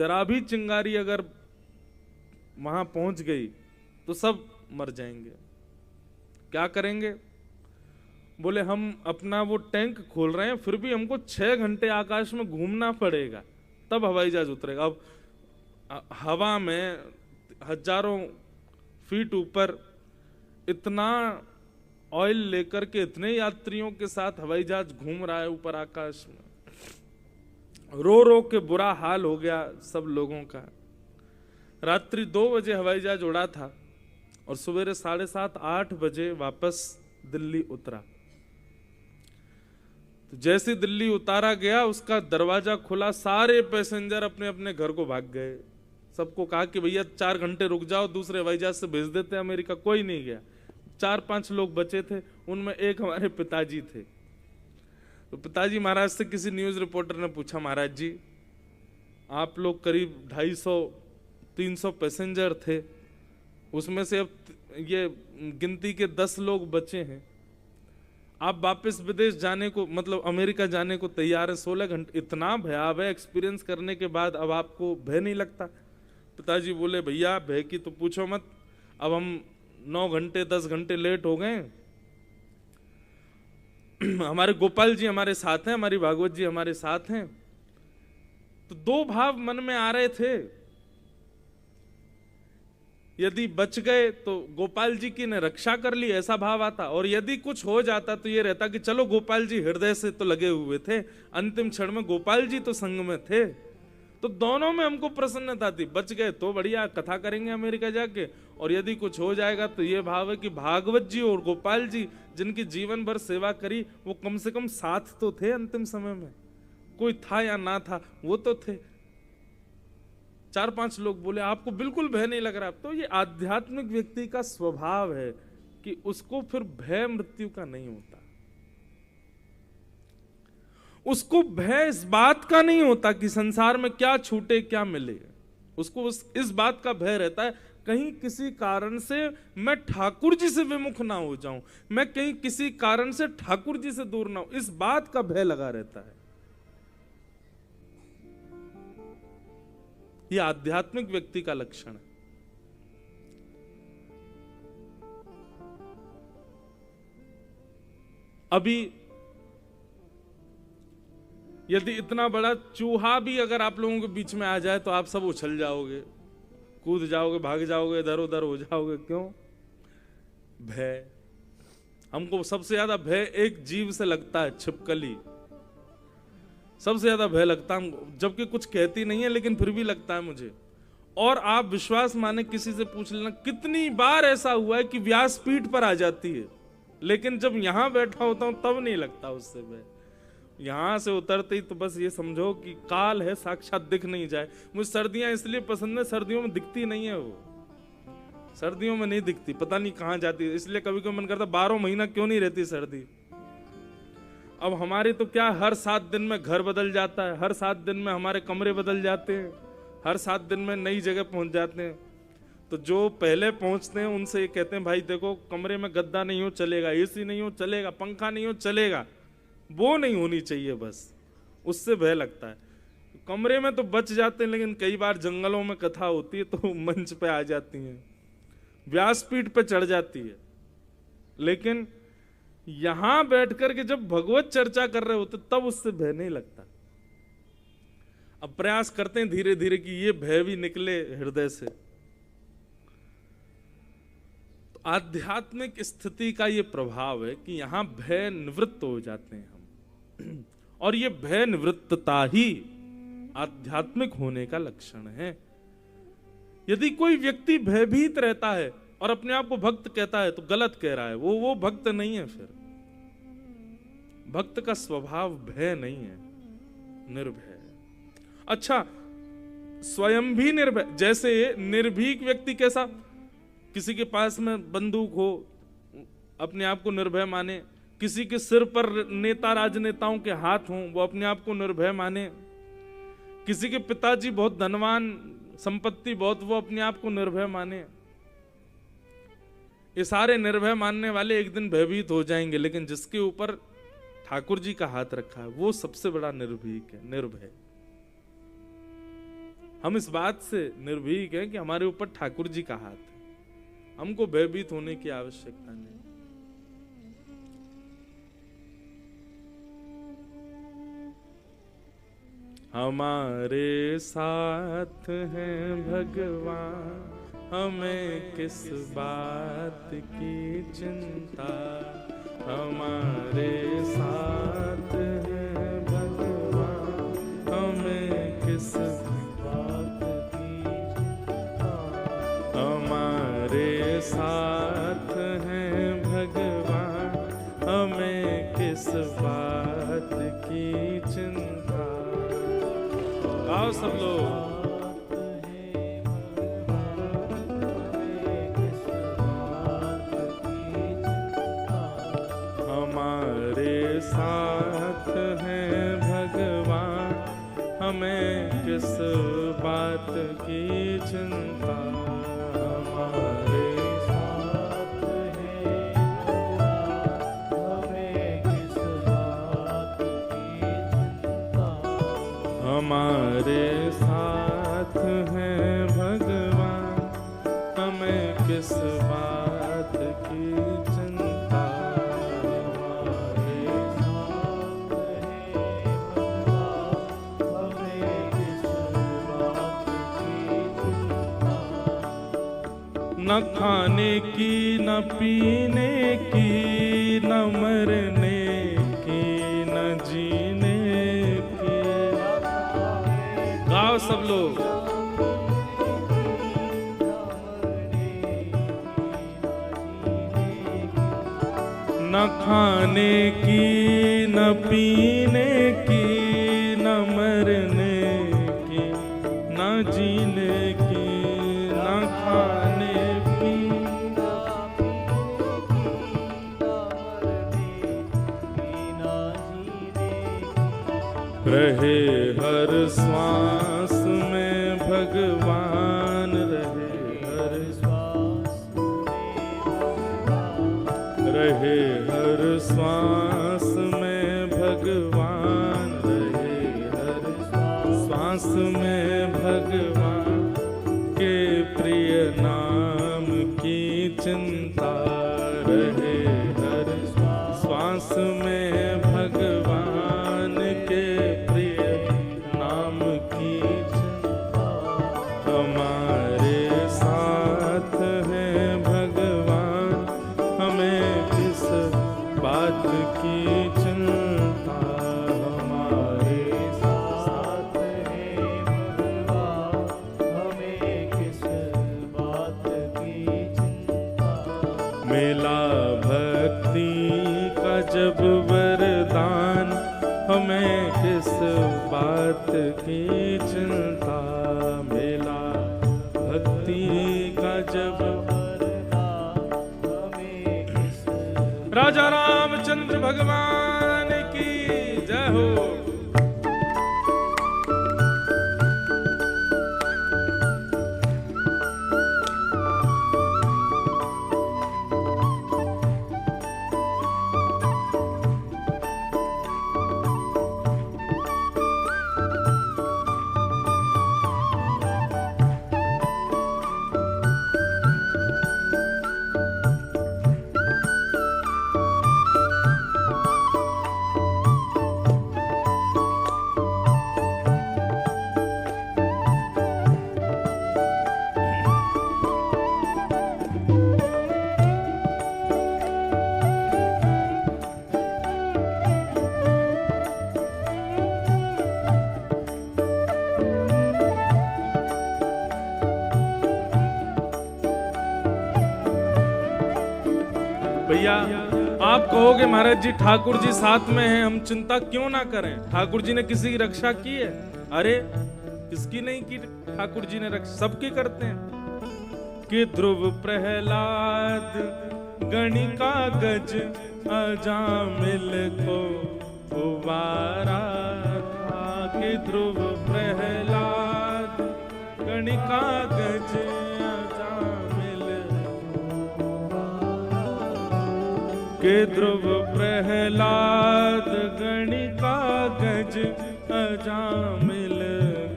जरा भी चिंगारी अगर वहां पहुंच गई तो सब मर जाएंगे। क्या करेंगे? बोले हम अपना वो टैंक खोल रहे हैं, फिर भी हमको 6 घंटे आकाश में घूमना पड़ेगा, तब हवाई जहाज उतरेगा। अब हवा में हजारों फीट ऊपर इतना ऑयल लेकर के इतने यात्रियों के साथ हवाई जहाज घूम रहा है ऊपर आकाश में। रो रो के बुरा हाल हो गया सब लोगों का। रात्रि 2 बजे हवाई जहाज उड़ा था और सवेरे 7:30-8 बजे वापस दिल्ली उतरा। तो जैसे दिल्ली उतारा गया, उसका दरवाजा खुला, सारे पैसेंजर अपने अपने घर को भाग गए। सबको कहा कि भैया 4 घंटे रुक जाओ, दूसरे हवाई जहाज से भेज देते हैं अमेरिका। कोई नहीं गया। 4-5 लोग बचे थे, उनमें एक हमारे पिताजी थे। तो पिताजी महाराज से किसी न्यूज रिपोर्टर ने पूछा, महाराज जी आप लोग करीब 250-300 पैसेंजर थे, उसमें से अब ये गिनती के 10 लोग बचे हैं, आप वापस विदेश जाने को, मतलब अमेरिका जाने को तैयार है। 16 घंटे इतना भयावह एक्सपीरियंस करने के बाद अब आपको भय नहीं लगता? पिताजी बोले, भैया भय की तो पूछो मत, अब हम 9 घंटे 10 घंटे लेट हो गए। हमारे गोपाल जी हमारे साथ हैं, हमारी भागवत जी हमारे साथ हैं। तो 2 भाव मन में आ रहे थे, यदि बच गए तो गोपाल जी की ने रक्षा कर ली, ऐसा भाव आता, और यदि कुछ हो जाता तो ये रहता कि चलो गोपाल जी हृदय से तो लगे हुए थे, अंतिम क्षण में गोपाल जी तो संग में थे। तो दोनों में हमको प्रसन्नता थी। बच गए तो बढ़िया, कथा करेंगे अमेरिका जाके, और यदि कुछ हो जाएगा तो ये भाव है कि भागवत जी और गोपाल जी जिनकी जीवन भर सेवा करी, वो कम से कम साथ तो थे अंतिम समय में। कोई था या ना था, वो तो थे। 4-5 लोग बोले आपको बिल्कुल भय नहीं लग रहा। तो ये आध्यात्मिक व्यक्ति का स्वभाव है कि उसको फिर भय मृत्यु का नहीं होता। उसको भय इस बात का नहीं होता कि संसार में क्या छूटे क्या मिले। उसको इस बात का भय रहता है कहीं किसी कारण से मैं ठाकुर जी से विमुख ना हो जाऊं, मैं कहीं किसी कारण से ठाकुर जी से दूर ना हो, इस बात का भय लगा रहता है। यह आध्यात्मिक व्यक्ति का लक्षण है। अभी यदि इतना बड़ा चूहा भी अगर आप लोगों के बीच में आ जाए तो आप सब उछल जाओगे, कूद जाओगे, भाग जाओगे, इधर उधर हो जाओगे। क्यों? भय। हमको सबसे ज्यादा भय एक जीव से लगता है, छिपकली। सबसे ज्यादा भय लगता है, जबकि कुछ कहती नहीं है लेकिन फिर भी लगता है मुझे। और आप विश्वास माने किसी से पूछ लेना, कितनी बार ऐसा हुआ है कि व्यासपीठ पर आ जाती है, लेकिन जब यहां बैठा होता हूं तब नहीं लगता उससे भय। यहां से उतरते ही तो बस ये समझो कि काल है साक्षात, दिख नहीं जाए। मुझे सर्दियां इसलिए पसंद है, सर्दियों में दिखती नहीं है वो, सर्दियों में नहीं दिखती, पता नहीं कहां जाती है। इसलिए कभी कभी मन करता 12 महीना क्यों नहीं रहती सर्दी। अब हमारी तो क्या, हर 7 दिन में घर बदल जाता है, हर 7 दिन में हमारे कमरे बदल जाते हैं, हर 7 दिन में नई जगह पहुंच जाते हैं। तो जो पहले पहुंचते हैं उनसे ये कहते हैं, भाई देखो कमरे में गद्दा नहीं हो चलेगा, एसी नहीं हो चलेगा, पंखा नहीं हो चलेगा, वो नहीं होनी चाहिए बस। उससे भय लगता है। कमरे में तो बच जाते हैं, लेकिन कई बार जंगलों में कथा होती है तो मंच पे आ जाती हैं, व्यासपीठ पे चढ़ जाती है। लेकिन यहां बैठ करके जब भगवत चर्चा कर रहे होते तब उससे भय नहीं लगता। अब प्रयास करते हैं धीरे धीरे कि ये भय भी निकले हृदय से। तो आध्यात्मिक स्थिति का ये प्रभाव है कि यहां भय निवृत्त हो जाते हैं हम, और ये भय निवृत्तता ही आध्यात्मिक होने का लक्षण है। यदि कोई व्यक्ति भयभीत रहता है और अपने आप को भक्त कहता है तो गलत कह रहा है, वो भक्त नहीं है। फिर भक्त का स्वभाव भय नहीं है, निर्भय। अच्छा, स्वयं भी निर्भय। जैसे निर्भीक व्यक्ति कैसा, किसी के पास में बंदूक हो अपने आप को निर्भय माने, किसी के सिर पर नेता राजनेताओं के हाथ हों वो अपने आप को निर्भय माने, किसी के पिताजी बहुत धनवान, संपत्ति बहुत, वो अपने आप को निर्भय माने। ये सारे निर्भय मानने वाले एक दिन भयभीत हो जाएंगे, लेकिन जिसके ऊपर ठाकुर जी का हाथ रखा है वो सबसे बड़ा निर्भीक है, निर्भय। हम इस बात से निर्भीक हैं कि हमारे ऊपर ठाकुर जी का हाथ है, हमको भयभीत होने की आवश्यकता नहीं। हमारे साथ हैं भगवान, हमें किस बात की चिंता। हमारे साथ हैं भगवान, हमें किस बात की चिंता। हमारे साथ हैं भगवान, हमें किस बात की चिंता। आओ सब लोग। हमारे साथ हैं भगवान, हमें किस बात की चिंता। हमारे साथ हैं हमें किस बात की चिंता। हमारे साथ हैं भगवान, हमें किस बात की चिंता। न खाने की न पीने की, न मरने की न जीने की। गाओ सब लोग। न खाने की न पीने की, न मरने की न जीने की। न खाने रहे हर श्वास में भगवान, रहे हर श्वास में, रहे हर श्वास में भगवान, रहे हर श्वास में भगवान के प्रिय नाम की चिंता। रहे हर श्वास में भगवान के प्रिय नाम की चिंता। हमारे साथ हैं भगवान, हमें किस बात की चिंता। हमारे साथ हैं भगवान, हमें किस बात की चिंता। मिला भक्ति का जब वरदान, हमें किस बात की चिंता। मिला भक्ति का जब वरदान, हमें किस। राजा रामचंद्र भगवान की जय हो। भैया आप कहोगे महाराज जी ठाकुर जी साथ में हैं, हम चिंता क्यों ना करें। ठाकुर जी ने किसी की रक्षा की है? अरे किसकी नहीं की, ठाकुर जी ने रक्षा सबकी करते हैं। कि ध्रुव प्रहलाद गणिका गज अजामिल को उबारा था। कि ध्रुव प्रहलाद गणिका गज के ध्रुव प्रहलाद गणिका गज अजामिल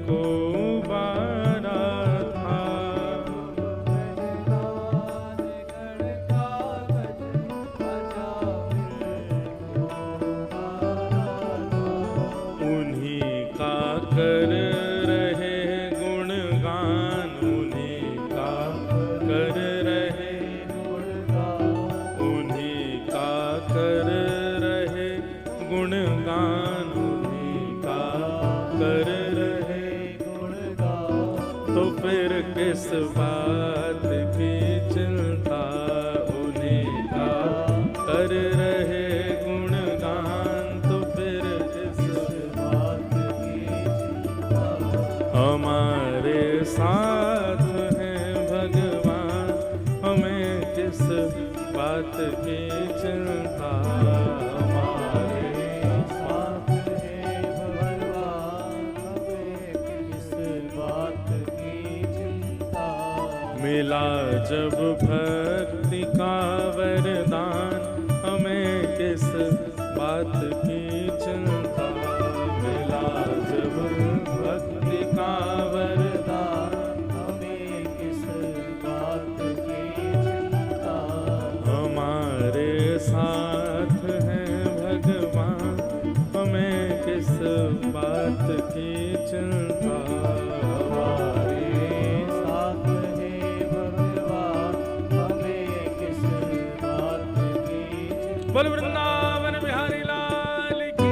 को बारा। तो फिर किस बात की चिंता, उन्हीं का कर रहे गुणगान, तो फिर किस बात की चिंता। हमारे साथ हैं भगवान, हमें किस बात की चिंता। मिला जब भक्ति का वरदान, हमें किस बात की चिंता। मिला जब भक्ति का वरदान, हमें किस बात की चिंता। हमारे साथ हैं भगवान, हमें किस बात की चिंता। बोल वृंदावन बिहारी लाल की।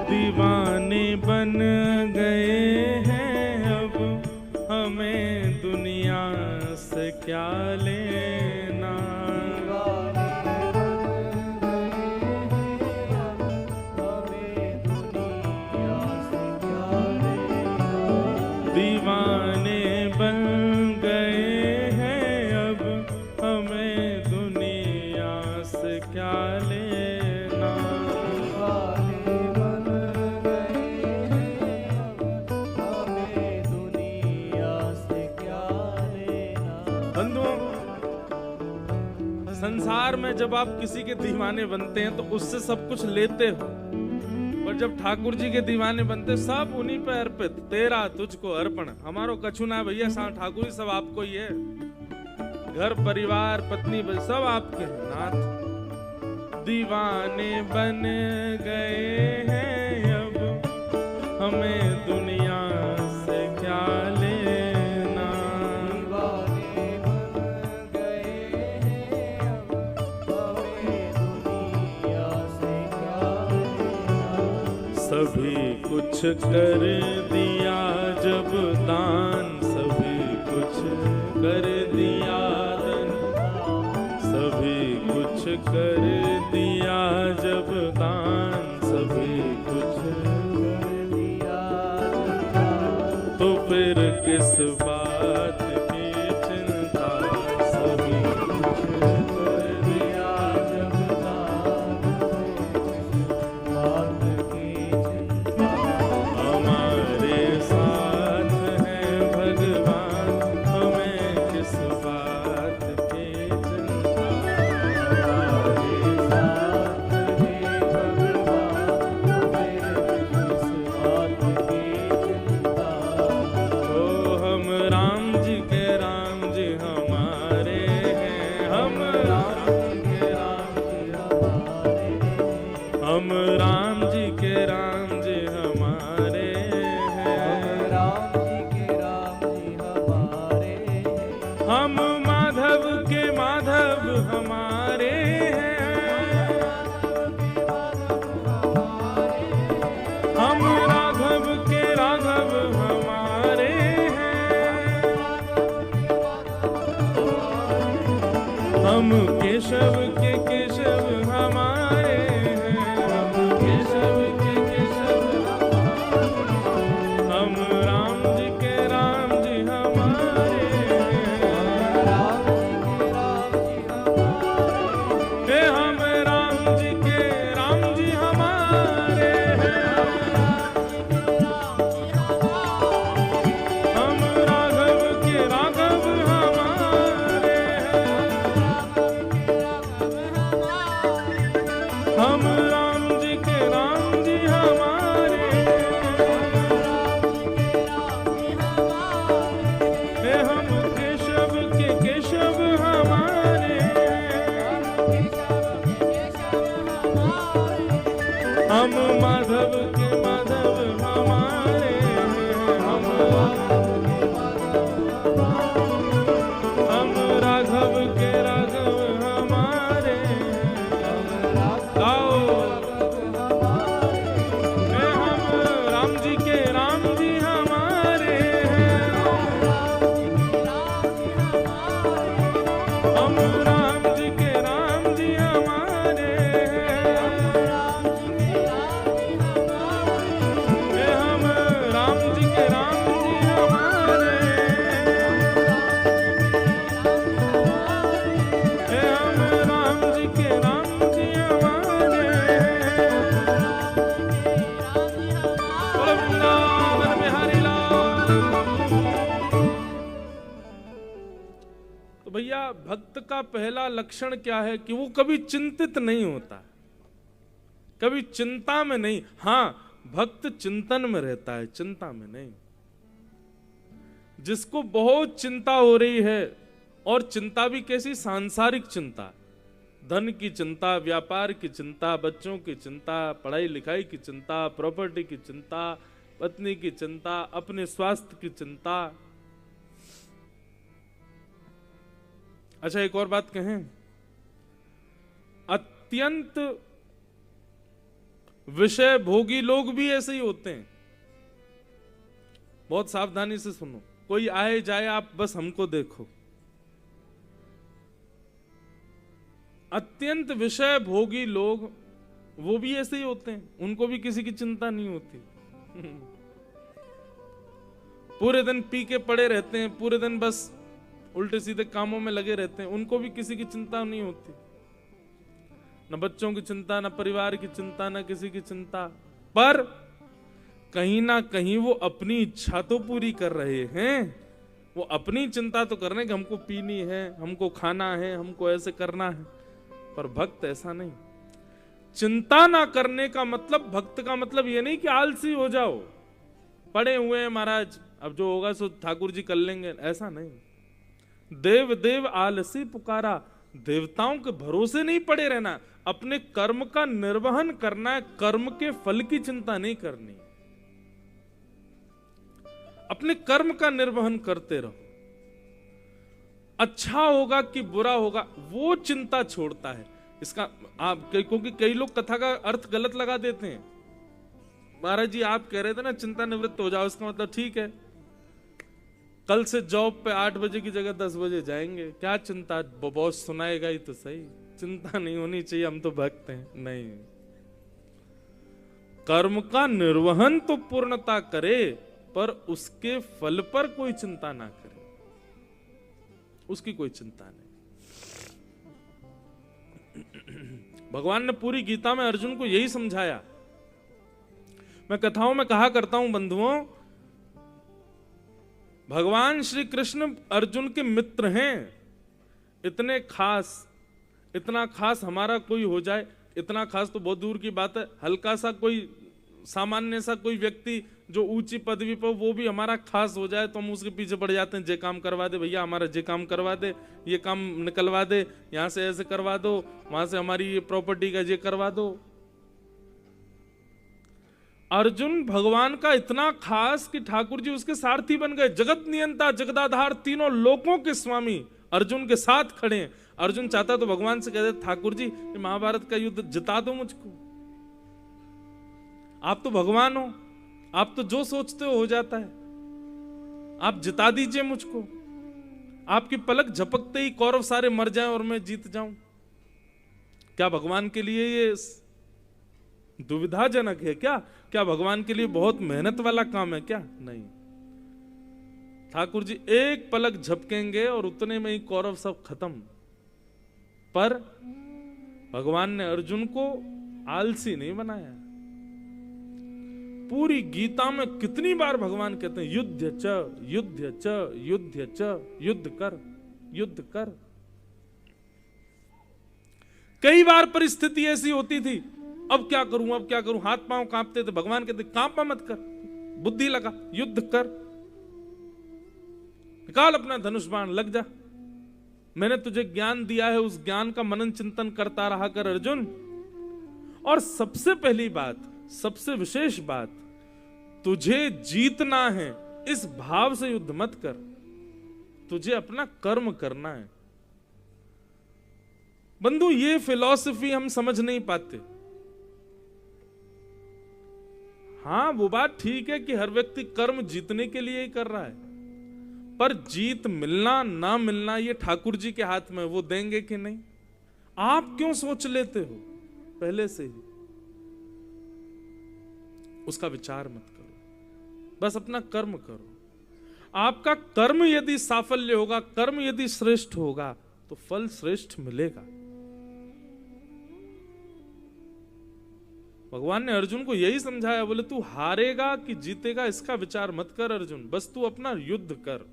दीवाने बन गए हैं अब, हमें दुनिया से क्या लेना। दीवाने बन गए हैं अब, हमें दुनिया से क्या लेना। संसार में जब आप किसी के दीवाने बनते हैं तो उससे सब कुछ लेते हो, और जब ठाकुर जी के दीवाने बनते सब उन्हीं पे अर्पित। तेरा तुझको अर्पण, हमारो कछु ना भैया, सा ठाकुर जी सब आपको ही है। घर परिवार पत्नी सब आपके नाथ। दीवाने बन गए हैं अब, हमें दुनिया से क्या लेना। सभी कुछ कर दिया जब दान, सभी कुछ कर दिया दान। सभी कुछ कर दिया जब दान, सभी कुछ कर दिया, तो फिर किस बात की चिंता। सभी कुछ कर दिया जब दान, बात की चिंता। हमारे साथ हैं भगवान, हमें किस बात की चिंता। हमारे साथ हैं भगवान, हमें किस बात की चिंता। ओ हम राम जी के राम जी हमारे हैं, हम राम जी के राम जी हमारे हैं। हम राम जी के राम जी हमारे हैं। राम जी के राम जी हमारे हैं। हम माधव के माधव हमारे हैं। हम राघव के राघव हमारे हैं। हम केशव के केशव हमारे हैं। हम केशव के केशव हम राम जी के राम जी हमारे हैं। राम जी के राम जी हमारे। हम राम जी के राम जी हमारे हैं। हम राघव के राघव हमारे। राघव के राघव हमारे गाओ। हम राम जी के राम जी हमारे हम राम जी के राम जी हमारे हम राम जी के राम जी हमारे हम राम जी के राम जी हमारे। बोलो वृंदावन बिहारी लाल। तो भैया भक्त का पहला लक्षण क्या है कि वो कभी चिंतित नहीं होता, कभी चिंता में नहीं। हाँ, भक्त चिंतन में रहता है, चिंता में नहीं। जिसको बहुत चिंता हो रही है, और चिंता भी कैसी, सांसारिक चिंता, धन की चिंता, व्यापार की चिंता, बच्चों की चिंता, पढ़ाई लिखाई की चिंता, प्रॉपर्टी की चिंता, पत्नी की चिंता, अपने स्वास्थ्य की चिंता। अच्छा, एक और बात कहें, अत्यंत विषय भोगी लोग भी ऐसे ही होते हैं। बहुत सावधानी से सुनो, कोई आए जाए आप बस हमको देखो। अत्यंत विषय भोगी लोग वो भी ऐसे ही होते हैं, उनको भी किसी की चिंता नहीं होती। पूरे दिन पी के पड़े रहते हैं, पूरे दिन बस उल्टे सीधे कामों में लगे रहते हैं, उनको भी किसी की चिंता नहीं होती। न बच्चों की चिंता, न परिवार की चिंता, न किसी की चिंता। पर कहीं ना कहीं वो अपनी इच्छा तो पूरी कर रहे हैं, वो अपनी चिंता तो कर रहे हैं कि हमको पीनी है, हमको खाना है, हमको ऐसे करना है। पर भक्त ऐसा नहीं। चिंता ना करने का मतलब, भक्त का मतलब ये नहीं कि आलसी हो जाओ, पड़े हुए हैं महाराज, अब जो होगा सो ठाकुर जी कर लेंगे, ऐसा नहीं। देव देव आलसी पुकारा, देवताओं के भरोसे नहीं पड़े रहना, अपने कर्म का निर्वहन करना है, कर्म के फल की चिंता नहीं करनी। अपने कर्म का निर्वहन करते रहो, अच्छा होगा कि बुरा होगा वो चिंता छोड़ता है। इसका आप, क्योंकि कई लोग कथा का अर्थ गलत लगा देते हैं। महाराज जी आप कह रहे थे ना चिंता निवृत्त हो जाओ, इसका मतलब ठीक है कल से जॉब पे 8 बजे की जगह 10 बजे जाएंगे, क्या चिंता, बॉस सुनाएगा ही तो सही। चिंता नहीं होनी चाहिए, हम तो भक्त हैं। नहीं, कर्म का निर्वहन तो पूर्णता करे, पर उसके फल पर कोई चिंता ना करे, उसकी कोई चिंता नहीं। भगवान ने पूरी गीता में अर्जुन को यही समझाया। मैं कथाओं में कहा करता हूं बंधुओं, भगवान श्री कृष्ण अर्जुन के मित्र हैं, इतने खास, इतना खास हमारा कोई हो जाए, इतना खास तो बहुत दूर की बात है, हल्का सा कोई सामान्य सा कोई व्यक्ति जो ऊंची पदवी पर, वो भी हमारा खास हो जाए तो हम उसके पीछे पड़ जाते हैं, जे काम करवा दे भैया, हमारा जे काम करवा दे, ये काम निकलवा दे, यहां से ऐसे करवा दो, वहां से हमारी ये प्रॉपर्टी का ये करवा दो। अर्जुन भगवान का इतना खास कि ठाकुर जी उसके सारथी बन गए। जगत नियंता, जगदाधार, तीनों लोकों के स्वामी अर्जुन के साथ खड़े हैं। अर्जुन चाहता तो भगवान से कहते, ठाकुर जी महाभारत का युद्ध जिता दो मुझको, आप तो भगवान हो, आप तो जो सोचते हो जाता है, आप जिता दीजिए मुझको, आपकी पलक झपकते ही कौरव सारे मर जाएं और मैं जीत जाऊं। क्या भगवान के लिए ये दुविधाजनक है क्या? क्या भगवान के लिए बहुत मेहनत वाला काम है क्या? नहीं, ठाकुर जी एक पलक झपकेंगे और उतने में ही कौरव सब खत्म। पर भगवान ने अर्जुन को आलसी नहीं बनाया। पूरी गीता में कितनी बार भगवान कहते हैं युद्ध च, युद्ध च, युद्ध च, युद्ध कर, युद्ध कर। कई बार परिस्थिति ऐसी होती थी, अब क्या करूं, अब क्या करूं, हाथ पांव कांपते थे। भगवान कहते कांपा मत कर, बुद्धि लगा, युद्ध कर, निकाल अपना धनुष बाण, लग जा, मैंने तुझे ज्ञान दिया है, उस ज्ञान का मनन चिंतन करता रहा कर अर्जुन। और सबसे पहली बात, सबसे विशेष बात, तुझे जीतना है, इस भाव से युद्ध मत कर, तुझे अपना कर्म करना है। बंधु ये फिलॉसफी हम समझ नहीं पाते। हाँ वो बात ठीक है कि हर व्यक्ति कर्म जीतने के लिए ही कर रहा है, पर जीत मिलना ना मिलना ये ठाकुर जी के हाथ में, वो देंगे कि नहीं। आप क्यों सोच लेते हो पहले से ही? उसका विचार मत करो, बस अपना कर्म करो। आपका कर्म यदि साफल्य होगा, कर्म यदि श्रेष्ठ होगा, तो फल श्रेष्ठ मिलेगा। भगवान ने अर्जुन को यही समझाया, बोले तू हारेगा कि जीतेगा इसका विचार मत कर अर्जुन, बस तू अपना युद्ध कर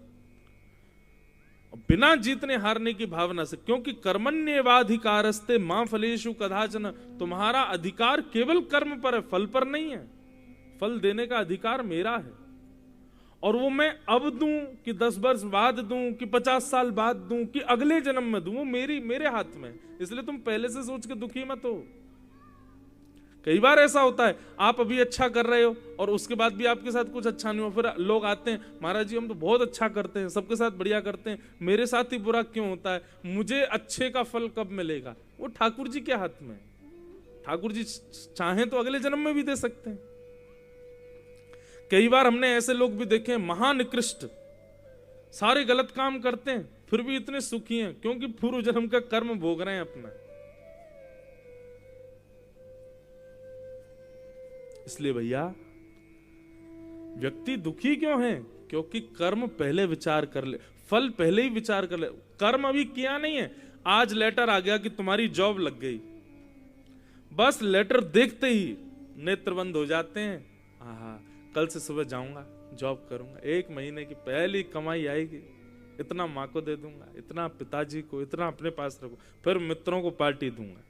बिना जीतने हारने की भावना से, क्योंकि कर्मण्येवाधिकारस्ते मां फलेषु कदाचन, तुम्हारा अधिकार केवल कर्म पर है, फल पर नहीं है। फल देने का अधिकार मेरा है, और वो मैं अब दूं कि 10 वर्ष बाद दूं कि 50 साल बाद दूं कि अगले जन्म में दूं, वो मेरे हाथ में। इसलिए तुम पहले से सोच के दुखी मत हो। कई बार ऐसा होता है, आप अभी अच्छा कर रहे हो और उसके बाद भी आपके साथ कुछ अच्छा नहीं हो, फिर लोग आते हैं, महाराज जी हम तो बहुत अच्छा करते हैं, सबके साथ बढ़िया करते हैं, मेरे साथ ही बुरा क्यों होता है, मुझे अच्छे का फल कब मिलेगा? वो ठाकुर जी के हाथ में। ठाकुर जी चाहें तो अगले जन्म में भी दे सकते हैं। कई बार हमने ऐसे लोग भी देखे हैं, महानिकृष्ट, सारे गलत काम करते हैं, फिर भी इतने सुखी हैं, क्योंकि पूर्व जन्म का कर्म भोग रहे हैं अपना। इसलिए भैया व्यक्ति दुखी क्यों है? क्योंकि कर्म पहले विचार कर ले, फल पहले ही विचार कर ले। कर्म अभी किया नहीं है, आज लेटर आ गया कि तुम्हारी जॉब लग गई, बस लेटर देखते ही नेत्र बंद हो जाते हैं। हाँ, कल से सुबह जाऊंगा, जॉब करूंगा, 1 महीने की पहली कमाई आएगी, इतना माँ को दे दूंगा, इतना पिताजी को, इतना अपने पास रखूं, फिर मित्रों को पार्टी दूंगा,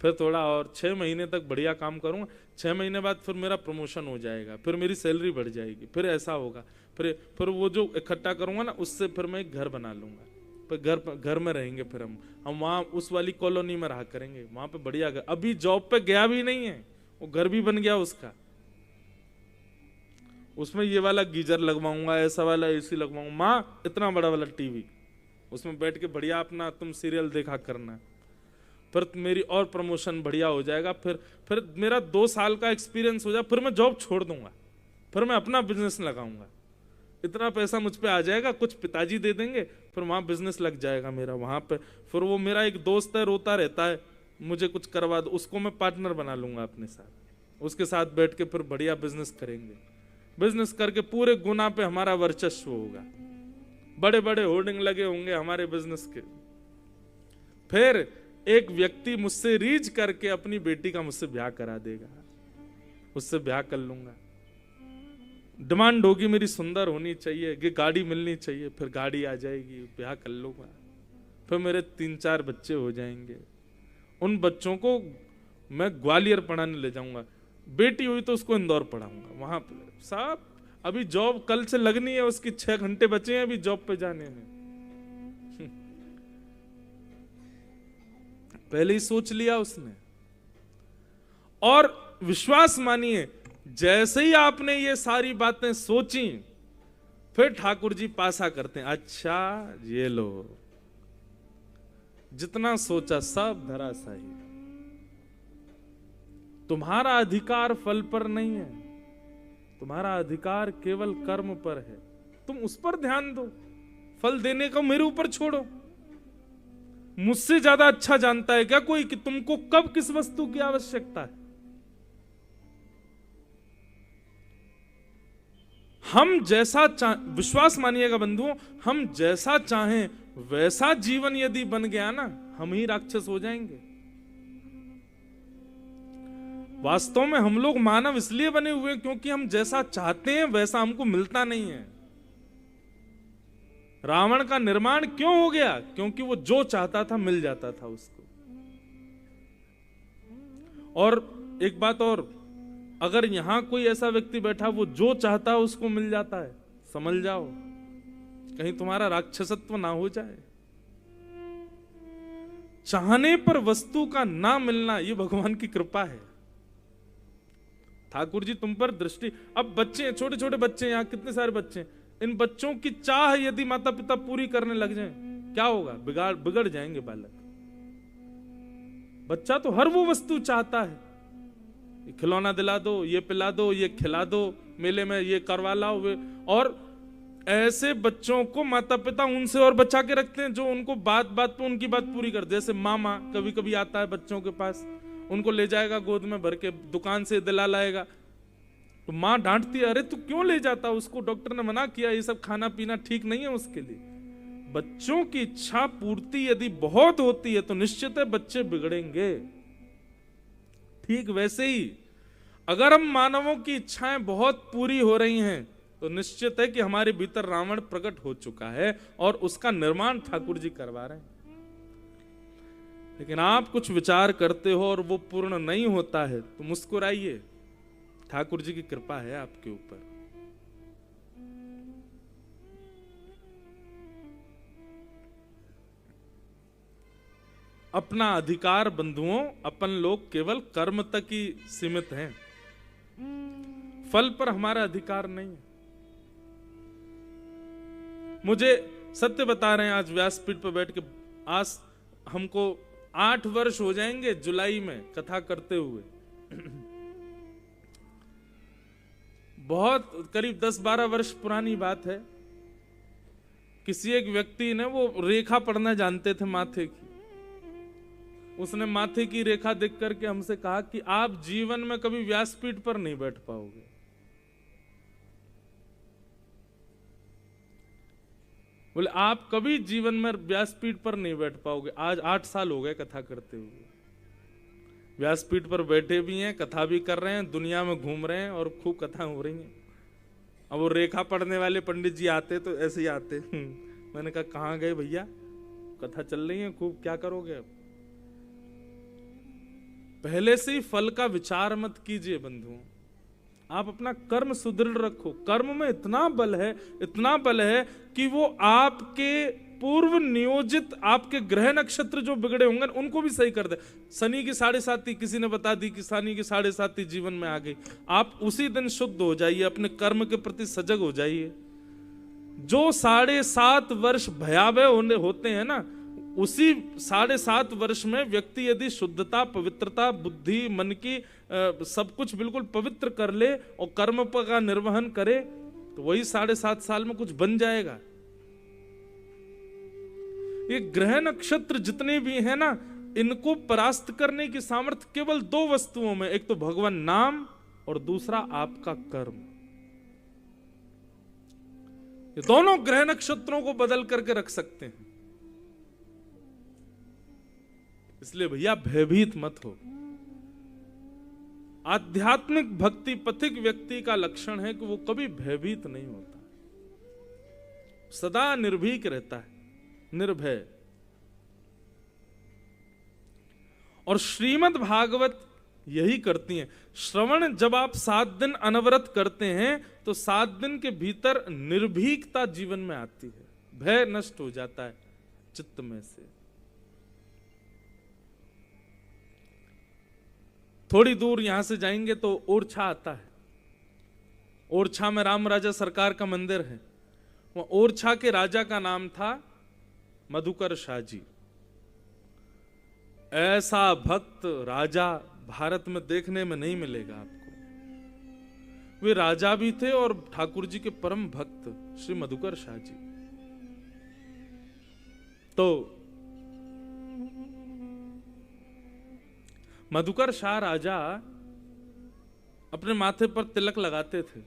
फिर थोड़ा और 6 महीने तक बढ़िया काम करूंगा, 6 महीने बाद फिर मेरा प्रमोशन हो जाएगा, फिर मेरी सैलरी बढ़ जाएगी, फिर ऐसा होगा, फिर वो जो इकट्ठा करूंगा ना उससे फिर मैं एक घर बना लूंगा, फिर घर में रहेंगे, फिर हम वहाँ उस वाली कॉलोनी में रहा करेंगे, वहां पे बढ़िया घर। अभी जॉब पे गया भी नहीं है, वो घर भी बन गया उसका, उसमें ये वाला गीजर लगवाऊंगा, ऐसा वाला एसी लगवाऊंगा, माँ इतना बड़ा वाला टीवी, उसमें बैठ के बढ़िया अपना तुम सीरियल देखा करना, फिर मेरी और प्रमोशन बढ़िया हो जाएगा, फिर मेरा 2 साल का एक्सपीरियंस हो जाए, फिर मैं जॉब छोड़ दूंगा, फिर मैं अपना बिजनेस लगाऊंगा, इतना पैसा मुझ पे आ जाएगा, कुछ पिताजी दे देंगे, फिर वहां बिजनेस लग जाएगा मेरा वहां पे। फिर वो मेरा एक दोस्त है, रोता रहता है, मुझे कुछ करवा दो, उसको मैं पार्टनर बना लूंगा अपने साथ, उसके साथ बैठ के फिर बढ़िया बिजनेस करेंगे, बिजनेस करके पूरे गुना पे हमारा वर्चस्व होगा, बड़े बड़े होर्डिंग लगे होंगे हमारे बिजनेस के। फिर एक व्यक्ति मुझसे रीच करके अपनी बेटी का मुझसे ब्याह करा देगा, उससे ब्याह कर लूंगा। डिमांड होगी मेरी सुंदर होनी चाहिए, कि गाड़ी मिलनी चाहिए, फिर गाड़ी आ जाएगी, ब्याह कर लूंगा, फिर मेरे 3-4 बच्चे हो जाएंगे, उन बच्चों को मैं ग्वालियर पढ़ाने ले जाऊंगा, बेटी हुई तो उसको इंदौर पढ़ाऊंगा, वहां पे साहब अभी जॉब कल से लगनी है, उसकी 6 घंटे बचे हैं अभी जॉब पे जाने में, पहले ही सोच लिया उसने। और विश्वास मानिए, जैसे ही आपने ये सारी बातें सोची, फिर ठाकुर जी पासा करते हैं, अच्छा ये लो, जितना सोचा सब धराशायी, तुम्हारा अधिकार फल पर नहीं है, तुम्हारा अधिकार केवल कर्म पर है, तुम उस पर ध्यान दो, फल देने को मेरे ऊपर छोड़ो। मुझसे ज्यादा अच्छा जानता है क्या कोई कि तुमको कब किस वस्तु की आवश्यकता है? हम जैसा विश्वास मानिएगा बंधुओं, हम जैसा चाहें वैसा जीवन यदि बन गया ना, हम ही राक्षस हो जाएंगे। वास्तव में हम लोग मानव इसलिए बने हुए हैं क्योंकि हम जैसा चाहते हैं वैसा हमको मिलता नहीं है। रावण का निर्माण क्यों हो गया? क्योंकि वो जो चाहता था मिल जाता था उसको। और एक बात और, अगर यहां कोई ऐसा व्यक्ति बैठा वो जो चाहता है उसको मिल जाता है, समझ जाओ कहीं तुम्हारा राक्षसत्व ना हो जाए। चाहने पर वस्तु का ना मिलना ये भगवान की कृपा है। ठाकुर जी तुम पर दृष्टि, अब बच्चे, छोटे छोटे बच्चे, यहां कितने सारे बच्चे, इन बच्चों की चाह यदि माता पिता पूरी करने लग जाएं, क्या होगा? बिगड़ जाएंगे बालक। बच्चा तो हर वो वस्तु चाहता है, खिलौना दिला दो, ये पिला दो, ये खिला दो, मेले में ये करवा लाओ। और ऐसे बच्चों को माता पिता उनसे और बचा के रखते हैं जो उनको बात बात पे उनकी बात पूरी कर दे। जैसे मामा कभी कभी आता है बच्चों के पास, उनको ले जाएगा गोद में भर के, दुकान से दिला लाएगा, तो माँ डांटती है, अरे तू क्यों ले जाता, उसको डॉक्टर ने मना किया, ये सब खाना पीना ठीक नहीं है उसके लिए। बच्चों की इच्छा पूर्ति यदि बहुत होती है तो निश्चित है बच्चे बिगड़ेंगे। ठीक वैसे ही अगर हम मानवों की इच्छाएं बहुत पूरी हो रही हैं तो निश्चित है कि हमारे भीतर रावण प्रकट हो चुका है और उसका निर्माण ठाकुर जी करवा रहे हैं। लेकिन आप कुछ विचार करते हो और वो पूर्ण नहीं होता है तो मुस्कुराइए, ठाकुर जी की कृपा है आपके ऊपर। अपना अधिकार बंधुओं, अपन लोग केवल कर्म तक ही सीमित हैं, फल पर हमारा अधिकार नहीं है। मुझे सत्य बता रहे हैं, आज व्यासपीठ पर बैठ के, आज हमको 8 वर्ष हो जाएंगे जुलाई में कथा करते हुए। बहुत करीब 10-12 वर्ष पुरानी बात है। किसी एक व्यक्ति ने, वो रेखा पढ़ना जानते थे माथे की, उसने माथे की रेखा देख करके हमसे कहा कि आप जीवन में कभी व्यासपीठ पर नहीं बैठ पाओगे। बोले आप कभी जीवन में व्यासपीठ पर नहीं बैठ पाओगे। आज 8 साल हो गए कथा करते हुए, व्यासपीठ पर बैठे भी हैं, कथा भी कर रहे हैं, दुनिया में घूम रहे हैं और खूब कथा हो रही हैं। अब वो रेखा पढ़ने वाले पंडित जी आते तो ऐसे ही आते। मैंने कहा कहाँ गए भैया, कथा चल रही है खूब, क्या करोगे अब। पहले से ही फल का विचार मत कीजिए बंधुओं, आप अपना कर्म सुदृढ़ रखो। कर्म में इतना बल है, इतना बल है कि वो आपके पूर्व नियोजित आपके ग्रह नक्षत्र जो बिगड़े होंगे उनको भी सही कर दे। शनि की 7.5 किसी ने बता दी कि शनि की 7.5 जीवन में आ गई, आप उसी दिन शुद्ध हो जाइए, अपने कर्म के प्रति सजग हो जाइए। जो 7.5 वर्ष भयावह होते हैं ना, उसी 7.5 वर्ष में व्यक्ति यदि शुद्धता, पवित्रता, बुद्धि, मन की सब कुछ बिल्कुल पवित्र कर ले और कर्म का निर्वहन करे तो वही 7.5 साल में कुछ बन जाएगा। ये ग्रह नक्षत्र जितने भी हैं ना, इनको परास्त करने की सामर्थ्य केवल 2 वस्तुओं में, एक तो भगवान नाम और दूसरा आपका कर्म। ये दोनों ग्रह नक्षत्रों को बदल करके रख सकते हैं। इसलिए भैया भयभीत मत हो। आध्यात्मिक भक्ति पथिक व्यक्ति का लक्षण है कि वो कभी भयभीत नहीं होता, सदा निर्भीक रहता है, निर्भय। और श्रीमद् भागवत यही करती है। श्रवण जब आप 7 दिन अनवरत करते हैं तो 7 दिन के भीतर निर्भीकता जीवन में आती है, भय नष्ट हो जाता है चित्त में से। थोड़ी दूर यहां से जाएंगे तो ओरछा आता है। ओरछा में राम राजा सरकार का मंदिर है। वह ओरछा के राजा का नाम था मधुकर शाह जी। ऐसा भक्त राजा भारत में देखने में नहीं मिलेगा आपको। वे राजा भी थे और ठाकुर जी के परम भक्त श्री मधुकर शाह जी। तो मधुकर शाह राजा अपने माथे पर तिलक लगाते थे,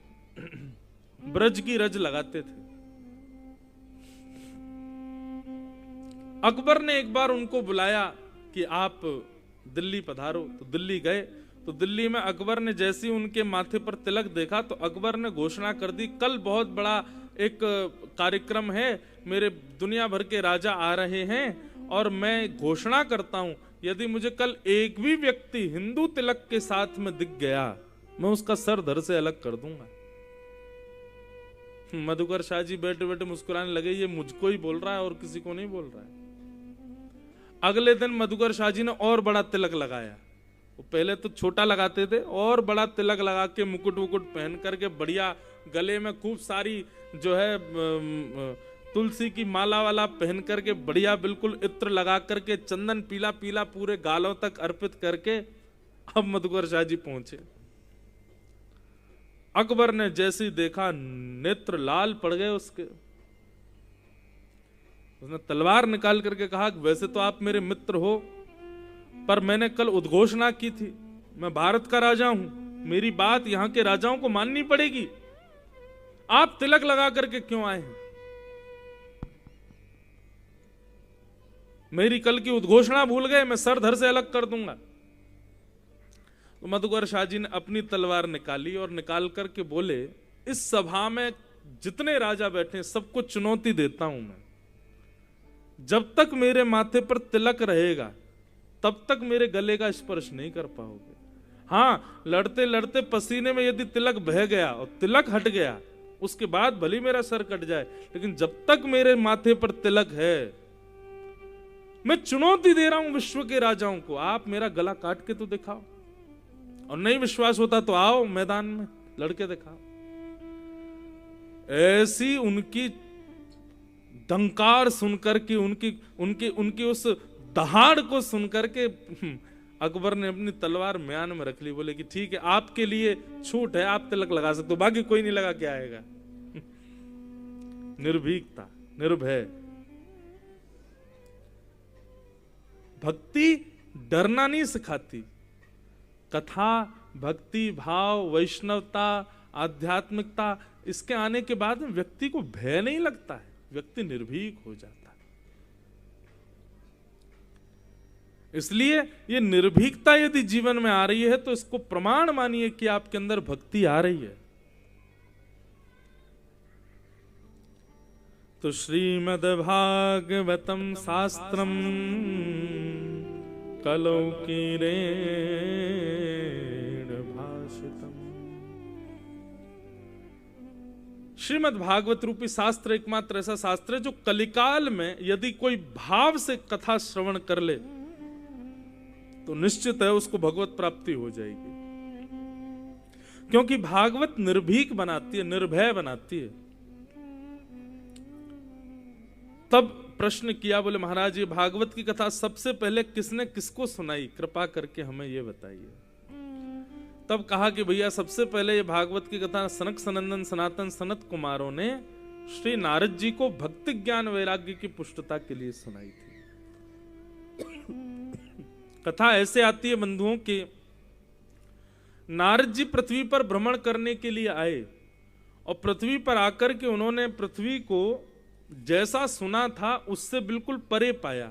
ब्रज की रज लगाते थे। अकबर ने एक बार उनको बुलाया कि आप दिल्ली पधारो, तो दिल्ली गए। तो दिल्ली में अकबर ने जैसे ही उनके माथे पर तिलक देखा तो अकबर ने घोषणा कर दी, कल बहुत बड़ा एक कार्यक्रम है, मेरे दुनिया भर के राजा आ रहे हैं और मैं घोषणा करता हूं यदि मुझे कल एक भी व्यक्ति हिंदू तिलक के साथ में दिख गया मैं उसका सर धड़ से अलग कर दूंगा। मधुकर शाह जी बैठे बैठे मुस्कुराने लगे, ये मुझको ही बोल रहा है और किसी को नहीं बोल रहा है। अगले दिन मधुकर शाह जी ने और बड़ा तिलक लगाया। वो पहले तो छोटा लगाते थे और बड़ा तिलक लगा के मुकुट वुकुट पहन करके बढ़िया गले में खूब सारी जो है तुलसी की माला वाला पहन करके बढ़िया बिल्कुल इत्र लगा करके चंदन पीला पीला पूरे गालों तक अर्पित करके अब मधुकर शाह जी पहुंचे। अकबर ने जैसे ही देखा नेत्र लाल पड़ गए उसके। उसने तलवार निकाल करके कहा, वैसे तो आप मेरे मित्र हो, पर मैंने कल उद्घोषणा की थी मैं भारत का राजा हूं, मेरी बात यहां के राजाओं को माननी पड़ेगी। आप तिलक लगा करके क्यों आए हैं? मेरी कल की उद्घोषणा भूल गए, मैं सर धर से अलग कर दूंगा। तो मधुकर शाह जी ने अपनी तलवार निकाली और निकाल करके बोले, इस सभा में जितने राजा बैठे सबको चुनौती देता हूं मैं, जब तक मेरे माथे पर तिलक रहेगा तब तक मेरे गले का स्पर्श नहीं कर पाओगे। हाँ, लड़ते लड़ते पसीने में यदि तिलक बह गया और तिलक हट गया उसके बाद भले मेरा सर कट जाए, लेकिन जब तक मेरे माथे पर तिलक है मैं चुनौती दे रहा हूं विश्व के राजाओं को, आप मेरा गला काट के तो दिखाओ, और नहीं विश्वास होता तो आओ मैदान में लड़के दिखाओ। ऐसी उनकी डंकार सुनकर के उनकी उनकी उनकी उस दहाड़ को सुनकर के अकबर ने अपनी तलवार म्यान में रख ली। बोले कि ठीक है, आपके लिए छूट है, आप तिलक लगा सकते हो, बाकी कोई नहीं लगा के आएगा। निर्भीकता, निर्भय भक्ति डरना नहीं सिखाती। कथा, भक्ति भाव, वैष्णवता, आध्यात्मिकता, इसके आने के बाद व्यक्ति को भय नहीं लगता है, व्यक्ति निर्भीक हो जाता है। इसलिए ये निर्भीकता यदि जीवन में आ रही है तो इसको प्रमाण मानिए कि आपके अंदर भक्ति आ रही है। तो श्रीमद् भागवतम शास्त्रम कलौकीरेण भाषितम। श्रीमद् भागवत रूपी शास्त्र एकमात्र ऐसा शास्त्र है जो कलिकाल में यदि कोई भाव से कथा श्रवण कर ले तो निश्चित है उसको भगवत प्राप्ति हो जाएगी, क्योंकि भागवत निर्भीक बनाती है, निर्भय बनाती है। तब प्रश्न किया, बोले महाराज ये भागवत की कथा सबसे पहले किसने किसको सुनाई, कृपा करके हमें ये बताइए। तब कहा कि भैया सबसे पहले ये भागवत की कथा सनक सनंदन सनातन सनत कुमारों ने श्री नारद जी को भक्ति ज्ञान वैराग्य की पुष्टता के लिए सुनाई थी। कथा ऐसे आती है बंधुओं के, नारद जी पृथ्वी पर भ्रमण करने के लिए आए और पृथ्वी पर आकर के उन्होंने पृथ्वी को जैसा सुना था उससे बिल्कुल परे पाया।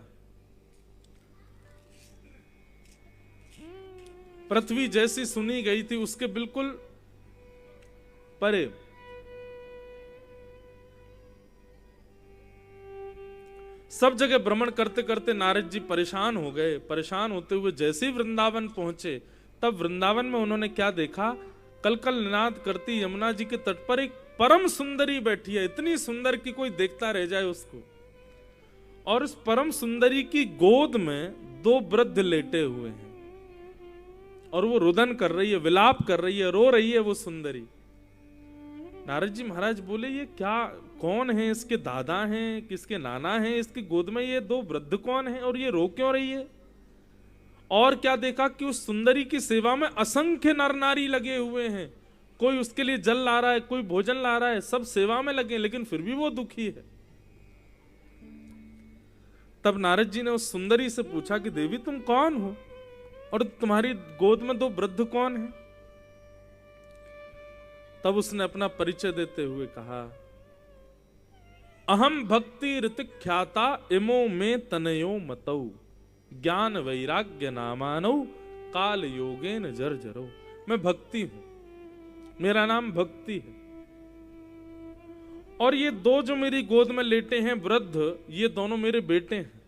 पृथ्वी जैसी सुनी गई थी उसके बिल्कुल परे। सब जगह भ्रमण करते करते नारद जी परेशान हो गए। परेशान होते हुए जैसे ही वृंदावन पहुंचे तब वृंदावन में उन्होंने क्या देखा, कलकल निनाद करती यमुना जी के तट पर एक परम सुंदरी बैठी है, इतनी सुंदर कि कोई देखता रह जाए उसको। और उस परम सुंदरी की गोद में दो वृद्ध लेटे हुए हैं और वो रुदन कर रही है, विलाप कर रही है, रो रही है वो सुंदरी। नारद जी महाराज बोले ये क्या, कौन है, इसके दादा हैं, किसके नाना हैं, इसकी गोद में ये दो वृद्ध कौन है और ये रो क्यों रही है? और क्या देखा कि उस सुंदरी की सेवा में असंख्य नर नारी लगे हुए हैं, कोई उसके लिए जल ला रहा है, कोई भोजन ला रहा है, सब सेवा में लगे, लेकिन फिर भी वो दुखी है। तब नारद जी ने उस सुंदरी से पूछा कि देवी तुम कौन हो और तुम्हारी गोद में दो वृद्ध कौन हैं? तब उसने अपना परिचय देते हुए कहा, अहम भक्ति ऋतिक ख्याता इमो में तनयो मतौ ज्ञान वैराग्य नामानौ काल योगेन जर्जरो। मैं भक्ति हूं, मेरा नाम भक्ति है। और ये दो जो मेरी गोद में लेटे हैं वृद्ध, ये दोनों मेरे बेटे हैं।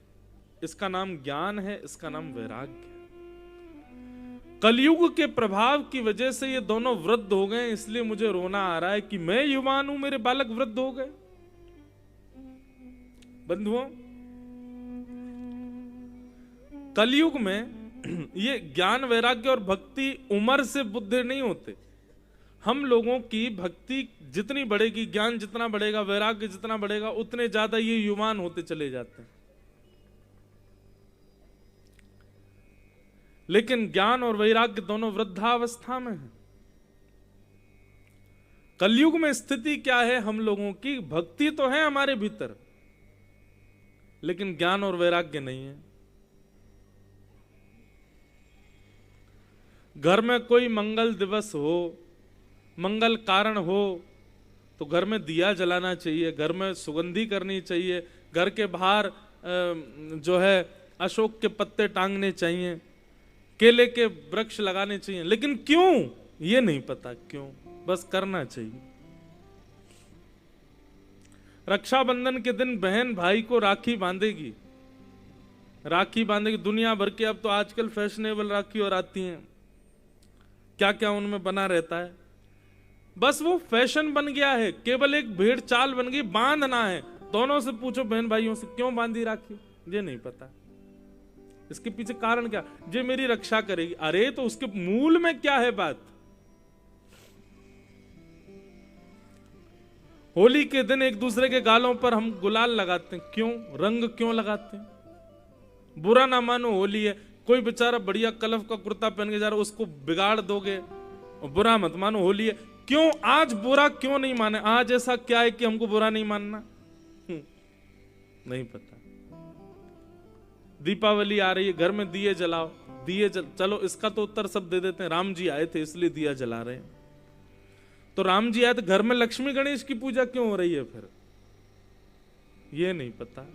इसका नाम ज्ञान है, इसका नाम वैराग्य है। कलयुग के प्रभाव की वजह से ये दोनों वृद्ध हो गए, इसलिए मुझे रोना आ रहा है कि मैं युवान हूं, मेरे बालक वृद्ध हो गए। बंधुओं, कलयुग में ये ज्ञान वैराग्य और भक्ति उम्र से बुद्धि नहीं होते। हम लोगों की भक्ति जितनी बढ़ेगी, ज्ञान जितना बढ़ेगा, वैराग्य जितना बढ़ेगा, उतने ज्यादा ये युवान होते चले जाते हैं। लेकिन ज्ञान और वैराग्य दोनों वृद्धावस्था में है। कलयुग में स्थिति क्या है हम लोगों की? भक्ति तो है हमारे भीतर, लेकिन ज्ञान और वैराग्य नहीं है। घर में कोई मंगल दिवस हो, मंगल कारण हो, तो घर में दिया जलाना चाहिए, घर में सुगंधी करनी चाहिए, घर के बाहर जो है अशोक के पत्ते टांगने चाहिए, केले के वृक्ष लगाने चाहिए। लेकिन क्यों ये नहीं पता, क्यों, बस करना चाहिए। रक्षाबंधन के दिन बहन भाई को राखी बांधेगी, राखी बांधेगी। दुनिया भर के अब तो आजकल फैशनेबल राखी और आती हैं, क्या क्या उनमें बना रहता है। बस वो फैशन बन गया है, केवल एक भेड़ चाल बन गई, बांधना है। दोनों से पूछो बहन भाइयों से, क्यों बांधी राखी? ये नहीं पता। इसके पीछे कारण क्या? ये मेरी रक्षा करेगी। अरे तो उसके मूल में क्या है बात? होली के दिन एक दूसरे के गालों पर हम गुलाल लगाते हैं, क्यों? रंग क्यों लगाते हैं? बुरा ना मानो, होली है, कोई बेचारा बढ़िया कलफ का कुर्ता पहन के जा रहा है, उसको बिगाड़ दोगे, और बुरा मत मानो, होली है। क्यों आज बुरा क्यों नहीं माने? आज ऐसा क्या है कि हमको बुरा नहीं मानना? नहीं पता। दीपावली आ रही है, घर में दिए जलाओ, चलो इसका तो उत्तर सब दे देते हैं, राम जी आए थे इसलिए दिया जला रहे हैं। तो राम जी आए तो घर में लक्ष्मी गणेश की पूजा क्यों हो रही है फिर? ये नहीं पता।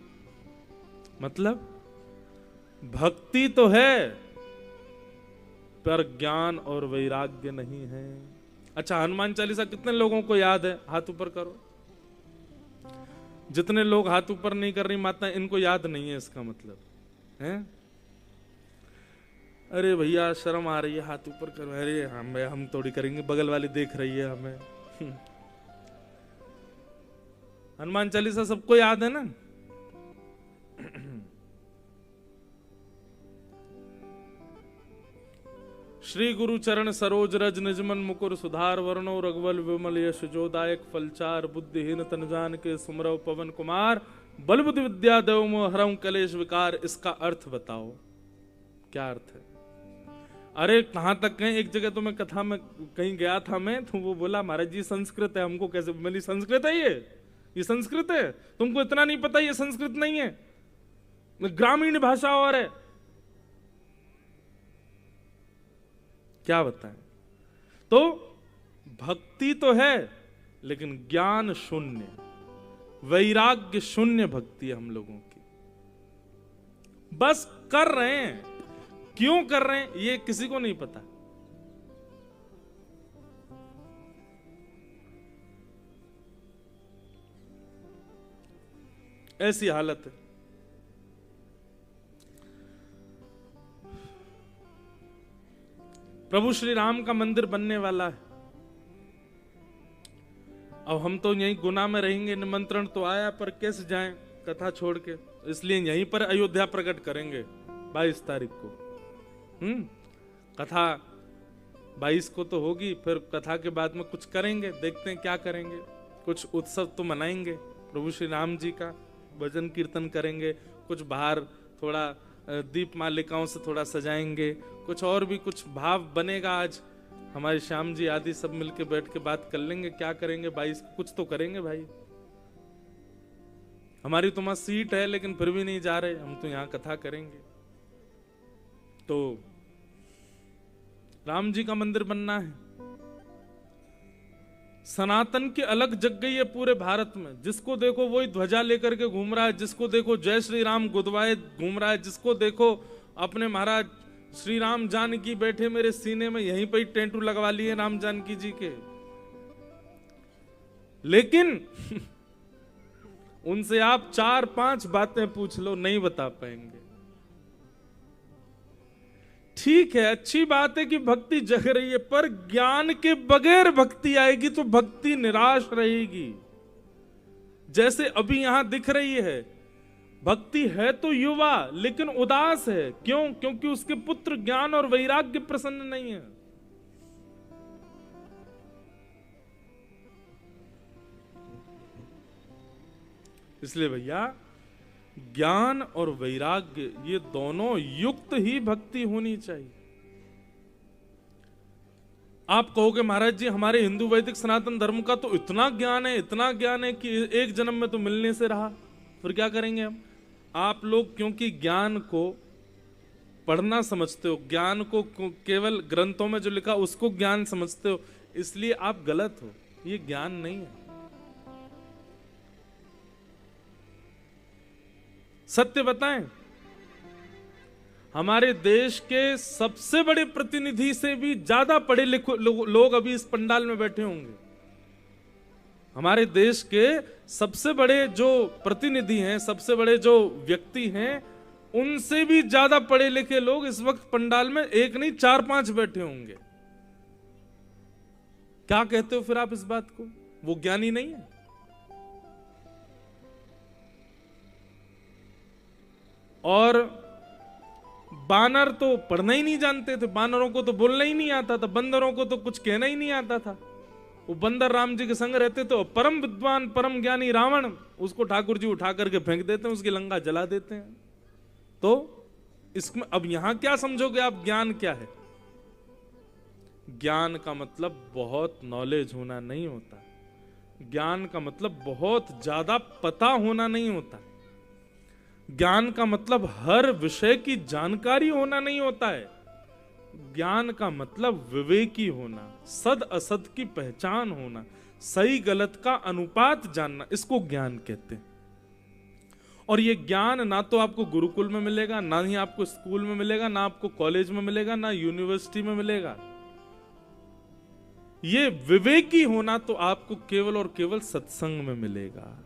मतलब भक्ति तो है, पर ज्ञान और वैराग्य नहीं है। अच्छा, हनुमान चालीसा कितने लोगों को याद है? हाथ ऊपर करो। जितने लोग हाथ ऊपर नहीं कर रही माता, इनको याद नहीं है, इसका मतलब है। अरे भैया शर्म आ रही है, हाथ ऊपर करो। अरे हम थोड़ी करेंगे, बगल वाली देख रही है हमें। हनुमान चालीसा सबको याद है ना? श्री गुरु चरण सरोज रज निजमन मुकुर सुधार वर्णो रघुवल विमल यश जोदायक फलचार बुद्धिहीन तन जान के सुमरव पवन कुमार बल बुद्धि विद्या देव मोह हरऊं कलेश विकार। इसका अर्थ बताओ, क्या अर्थ है? अरे कहां तक गए? एक जगह तो मैं कथा में कहीं गया था मैं, तो वो बोला महाराज जी संस्कृत है, हमको कैसे? मेरी संस्कृत है ये संस्कृत है? तुमको इतना नहीं पता ये संस्कृत नहीं है, ग्रामीण भाषा और है। क्या बताएं? तो भक्ति तो है, लेकिन ज्ञान शून्य, वैराग्य शून्य भक्ति है हम लोगों की। बस कर रहे हैं, क्यों कर रहे हैं ये किसी को नहीं पता। ऐसी हालत है। प्रभु श्री राम का मंदिर बनने वाला है। अब हम तो यहीं गुना में रहेंगे, निमंत्रण तो आया पर कैसे जाएं कथा छोड़ के, इसलिए यहीं पर अयोध्या प्रकट करेंगे 22 तारीख को। कथा 22 को तो होगी, फिर कथा के बाद में कुछ करेंगे, देखते हैं क्या करेंगे। कुछ उत्सव तो मनाएंगे प्रभु श्री राम जी का, भजन कीर्तन करेंगे, कुछ बाहर थोड़ा दीप मालिकाओं से थोड़ा सजाएंगे, कुछ और भी कुछ भाव बनेगा। आज हमारे श्याम जी आदि सब मिलके बैठ के बात कर लेंगे क्या करेंगे 22 कुछ तो करेंगे भाई। हमारी तो वहां सीट है लेकिन फिर भी नहीं जा रहे, हम तो यहाँ कथा करेंगे। तो राम जी का मंदिर बनना है, सनातन की अलग जग गई है पूरे भारत में। जिसको देखो वही ध्वजा लेकर के घूम रहा है, जिसको देखो जय श्री राम गुदवाए घूम रहा है, जिसको देखो अपने महाराज श्री राम जानकी बैठे मेरे सीने में, यहीं पर ही टेंटू लगवा लिए राम जानकी जी के। लेकिन उनसे आप 4-5 बातें पूछ लो, नहीं बता पाएंगे। ठीक है, अच्छी बात है कि भक्ति जग रही है, पर ज्ञान के बगैर भक्ति आएगी तो भक्ति निराश रहेगी। जैसे अभी यहां दिख रही है, भक्ति है तो युवा लेकिन उदास है। क्यों? क्योंकि उसके पुत्र ज्ञान और वैराग्य प्रसन्न नहीं है। इसलिए भैया ज्ञान और वैराग्य ये दोनों युक्त ही भक्ति होनी चाहिए। आप कहोगे महाराज जी हमारे हिंदू वैदिक सनातन धर्म का तो इतना ज्ञान है कि एक जन्म में तो मिलने से रहा, फिर क्या करेंगे हम? आप लोग क्योंकि ज्ञान को पढ़ना समझते हो, ज्ञान को केवल ग्रंथों में जो लिखा उसको ज्ञान समझते हो, इसलिए आप गलत हो। ये ज्ञान नहीं है। सत्य बताएं, हमारे देश के सबसे बड़े प्रतिनिधि से भी ज्यादा पढ़े लिखे लोग अभी इस पंडाल में बैठे होंगे। हमारे देश के सबसे बड़े जो प्रतिनिधि हैं, सबसे बड़े जो व्यक्ति हैं, उनसे भी ज्यादा पढ़े लिखे लोग इस वक्त पंडाल में एक नहीं 4-5 बैठे होंगे। क्या कहते हो फिर आप इस बात को? वो ज्ञानी नहीं है? और बानर तो पढ़ना ही नहीं जानते थे, बानरों को तो बोलना ही नहीं आता था, बंदरों को तो कुछ कहना ही नहीं आता था। वो बंदर राम जी के संग रहते तो परम विद्वान परम ज्ञानी रावण, उसको ठाकुर जी उठा करके फेंक देते हैं, उसकी लंका जला देते हैं। तो इसमें अब यहां क्या समझोगे आप? ज्ञान क्या है? ज्ञान का मतलब बहुत नॉलेज होना नहीं होता। ज्ञान का मतलब बहुत ज्यादा पता होना नहीं होता। ज्ञान का मतलब हर विषय की जानकारी होना नहीं होता है। ज्ञान का मतलब विवेकी होना, सद असद की पहचान होना, सही गलत का अनुपात जानना, इसको ज्ञान कहते हैं। और ये ज्ञान ना तो आपको गुरुकुल में मिलेगा, ना ही आपको स्कूल में मिलेगा, ना आपको कॉलेज में मिलेगा, ना यूनिवर्सिटी में मिलेगा। ये विवेकी होना तो आपको केवल और केवल सत्संग में मिलेगा।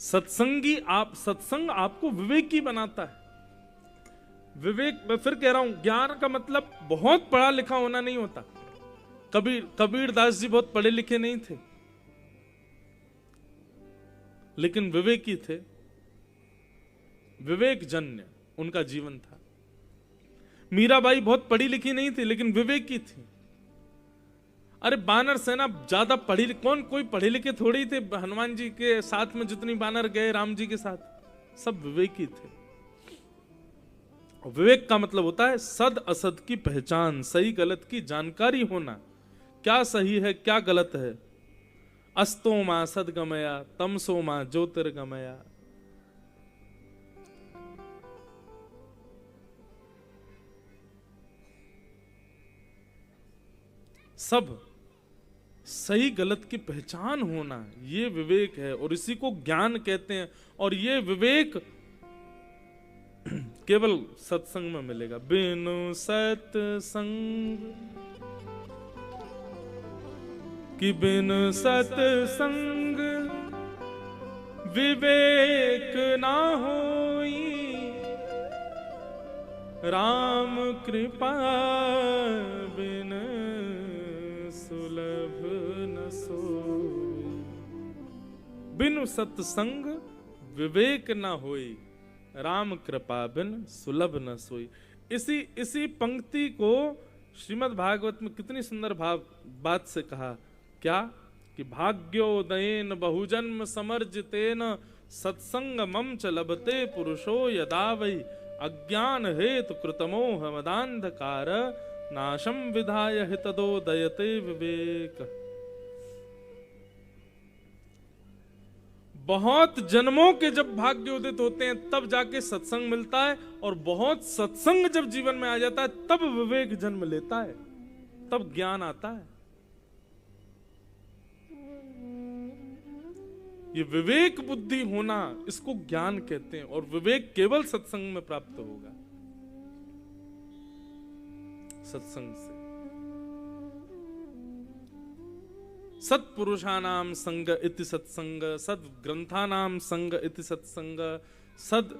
सत्संग आपको विवेकी बनाता है। विवेक, मैं फिर कह रहा हूं, ज्ञान का मतलब बहुत पढ़ा लिखा होना नहीं होता। कबीर दास जी बहुत पढ़े लिखे नहीं थे, लेकिन विवेकी थे। विवेक जन्य उनका जीवन था। मीराबाई बहुत पढ़ी लिखी नहीं थी, लेकिन विवेकी थी। अरे बानर सेना ज्यादा कौन कोई पढ़े लिखे थोड़े ही थे। हनुमान जी के साथ में जितनी बानर गए राम जी के साथ, सब विवेकी थे। और विवेक का मतलब होता है सद असद की पहचान, सही गलत की जानकारी होना। क्या सही है क्या गलत है। अस्तो मां सदगमया तमसो मां ज्योतिर्गमया। सब सही गलत की पहचान होना, ये विवेक है और इसी को ज्ञान कहते हैं। और ये विवेक केवल सत्संग में मिलेगा। बिनु सत्संग कि बिनु सत्संग विवेक ना होई, राम कृपा बिन सुलभ न सोई। बिनु सत्संग विवेक न होई, राम कृपा बिन सुलभ न सोई। इसी पंक्ति को श्रीमद् भागवत में कितनी सुंदर बात से कहा। क्या कि भाग्योदयेन बहुजन्म समर्जितेन सत्संग मम च लभते पुरुषो यदा वै, अज्ञान हेतु कृतमोह मदांधकार, नाशम विधाय हितदोदयते विवेक। बहुत जन्मों के जब भाग्य उदित होते हैं तब जाके सत्संग मिलता है, और बहुत सत्संग जब जीवन में आ जाता है तब विवेक जन्म लेता है, तब ज्ञान आता है। ये विवेक बुद्धि होना, इसको ज्ञान कहते हैं। और विवेक केवल सत्संग में प्राप्त होगा, सत्संग से। सत्पुरुषानाम संग इति सत्संग, सद ग्रंथानाम संग इति सत्संग, सद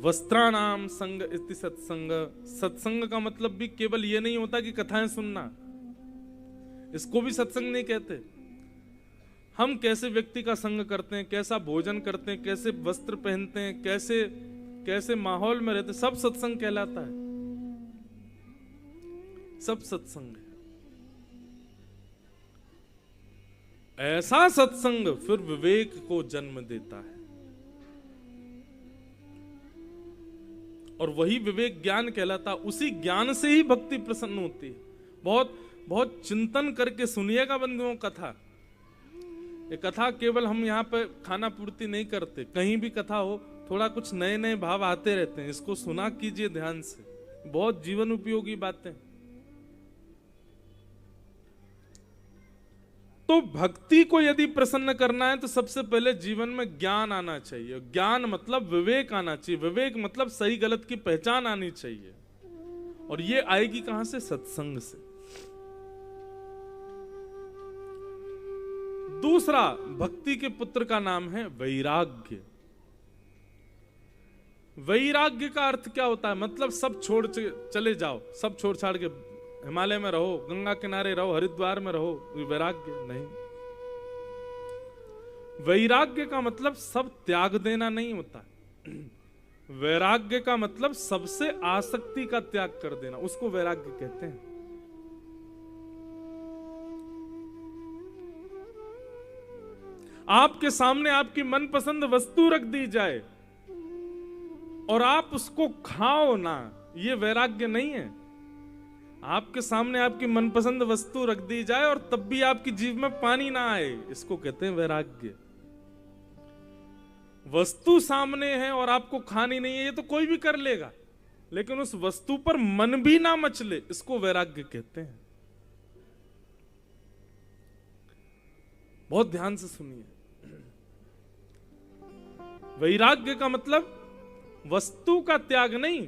वस्त्रानाम संग इति सत्संग। सत्संग का मतलब भी केवल ये नहीं होता कि कथाएं सुनना, इसको भी सत्संग नहीं कहते। हम कैसे व्यक्ति का संग करते हैं, कैसा भोजन करते हैं, कैसे वस्त्र पहनते हैं, कैसे माहौल में रहते, सब सत्संग कहलाता है। सब सत्संग है। ऐसा सत्संग फिर विवेक को जन्म देता है, और वही विवेक ज्ञान कहलाता। उसी ज्ञान से ही भक्ति प्रसन्न होती है। बहुत बहुत चिंतन करके सुनिएगा बंधुओं कथा। ये कथा केवल हम यहाँ पे खाना पूर्ति नहीं करते, कहीं भी कथा हो थोड़ा कुछ नए नए भाव आते रहते हैं। इसको सुना कीजिए ध्यान से, बहुत जीवन उपयोगी बातें। तो भक्ति को यदि प्रसन्न करना है तो सबसे पहले जीवन में ज्ञान आना चाहिए। ज्ञान मतलब विवेक आना चाहिए, विवेक मतलब सही गलत की पहचान आनी चाहिए। और ये आएगी कहां से? सत्संग से। दूसरा, भक्ति के पुत्र का नाम है वैराग्य। वैराग्य का अर्थ क्या होता है? मतलब सब छोड़ चले जाओ, सब छोड़ छाड़ के हिमालय में रहो, गंगा किनारे रहो, हरिद्वार में रहो, वैराग्य नहीं। वैराग्य का मतलब सब त्याग देना नहीं होता। वैराग्य का मतलब सबसे आसक्ति का त्याग कर देना, उसको वैराग्य कहते हैं। आपके सामने आपकी मनपसंद वस्तु रख दी जाए और आप उसको खाओ ना, ये वैराग्य नहीं है। आपके सामने आपकी मनपसंद वस्तु रख दी जाए और तब भी आपकी जीभ में पानी ना आए, इसको कहते हैं वैराग्य। वस्तु सामने है और आपको खानी नहीं है, ये तो कोई भी कर लेगा, लेकिन उस वस्तु पर मन भी ना मचले, इसको वैराग्य कहते हैं। बहुत ध्यान से सुनिए। वैराग्य का मतलब वस्तु का त्याग नहीं,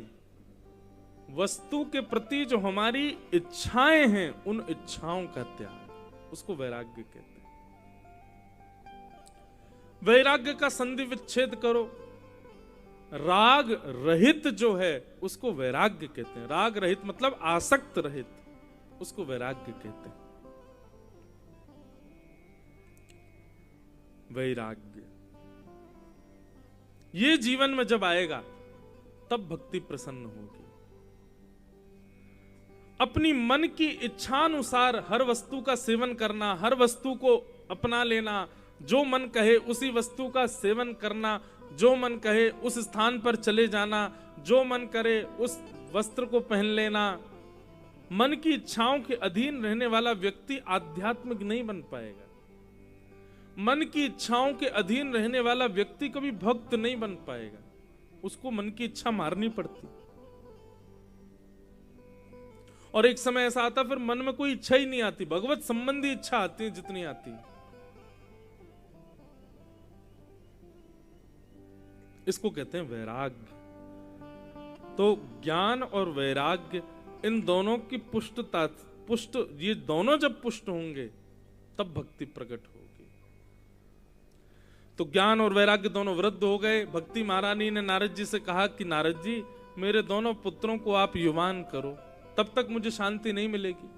वस्तु के प्रति जो हमारी इच्छाएं हैं उन इच्छाओं का त्याग, उसको वैराग्य कहते हैं। वैराग्य का संधि विच्छेद करो, राग रहित जो है उसको वैराग्य कहते हैं। राग रहित मतलब आसक्त रहित, उसको वैराग्य कहते हैं। वैराग्य ये जीवन में जब आएगा तब भक्ति प्रसन्न होगी। अपनी मन की इच्छानुसार हर वस्तु का सेवन करना, हर वस्तु को अपना लेना, जो मन कहे उसी वस्तु का सेवन करना, जो मन कहे उस स्थान पर चले जाना, जो मन करे उस वस्त्र को पहन लेना। मन की इच्छाओं के अधीन रहने वाला व्यक्ति आध्यात्मिक नहीं बन पाएगा। मन की इच्छाओं के अधीन रहने वाला व्यक्ति कभी भक्त नहीं बन पाएगा, उसको मन की इच्छा मारनी पड़ती। और एक समय ऐसा आता फिर मन में कोई इच्छा ही नहीं आती, भगवत संबंधी इच्छा आती है जितनी आती है। इसको कहते हैं वैराग्य। तो ज्ञान और वैराग्य इन दोनों की पुष्ट ये दोनों जब पुष्ट होंगे तब भक्ति प्रकट होगी। तो ज्ञान और वैराग्य दोनों वृद्ध हो गए। भक्ति महारानी ने नारद जी से कहा कि नारद जी मेरे दोनों पुत्रों को आप युवान करो, तब तक मुझे शांति नहीं मिलेगी।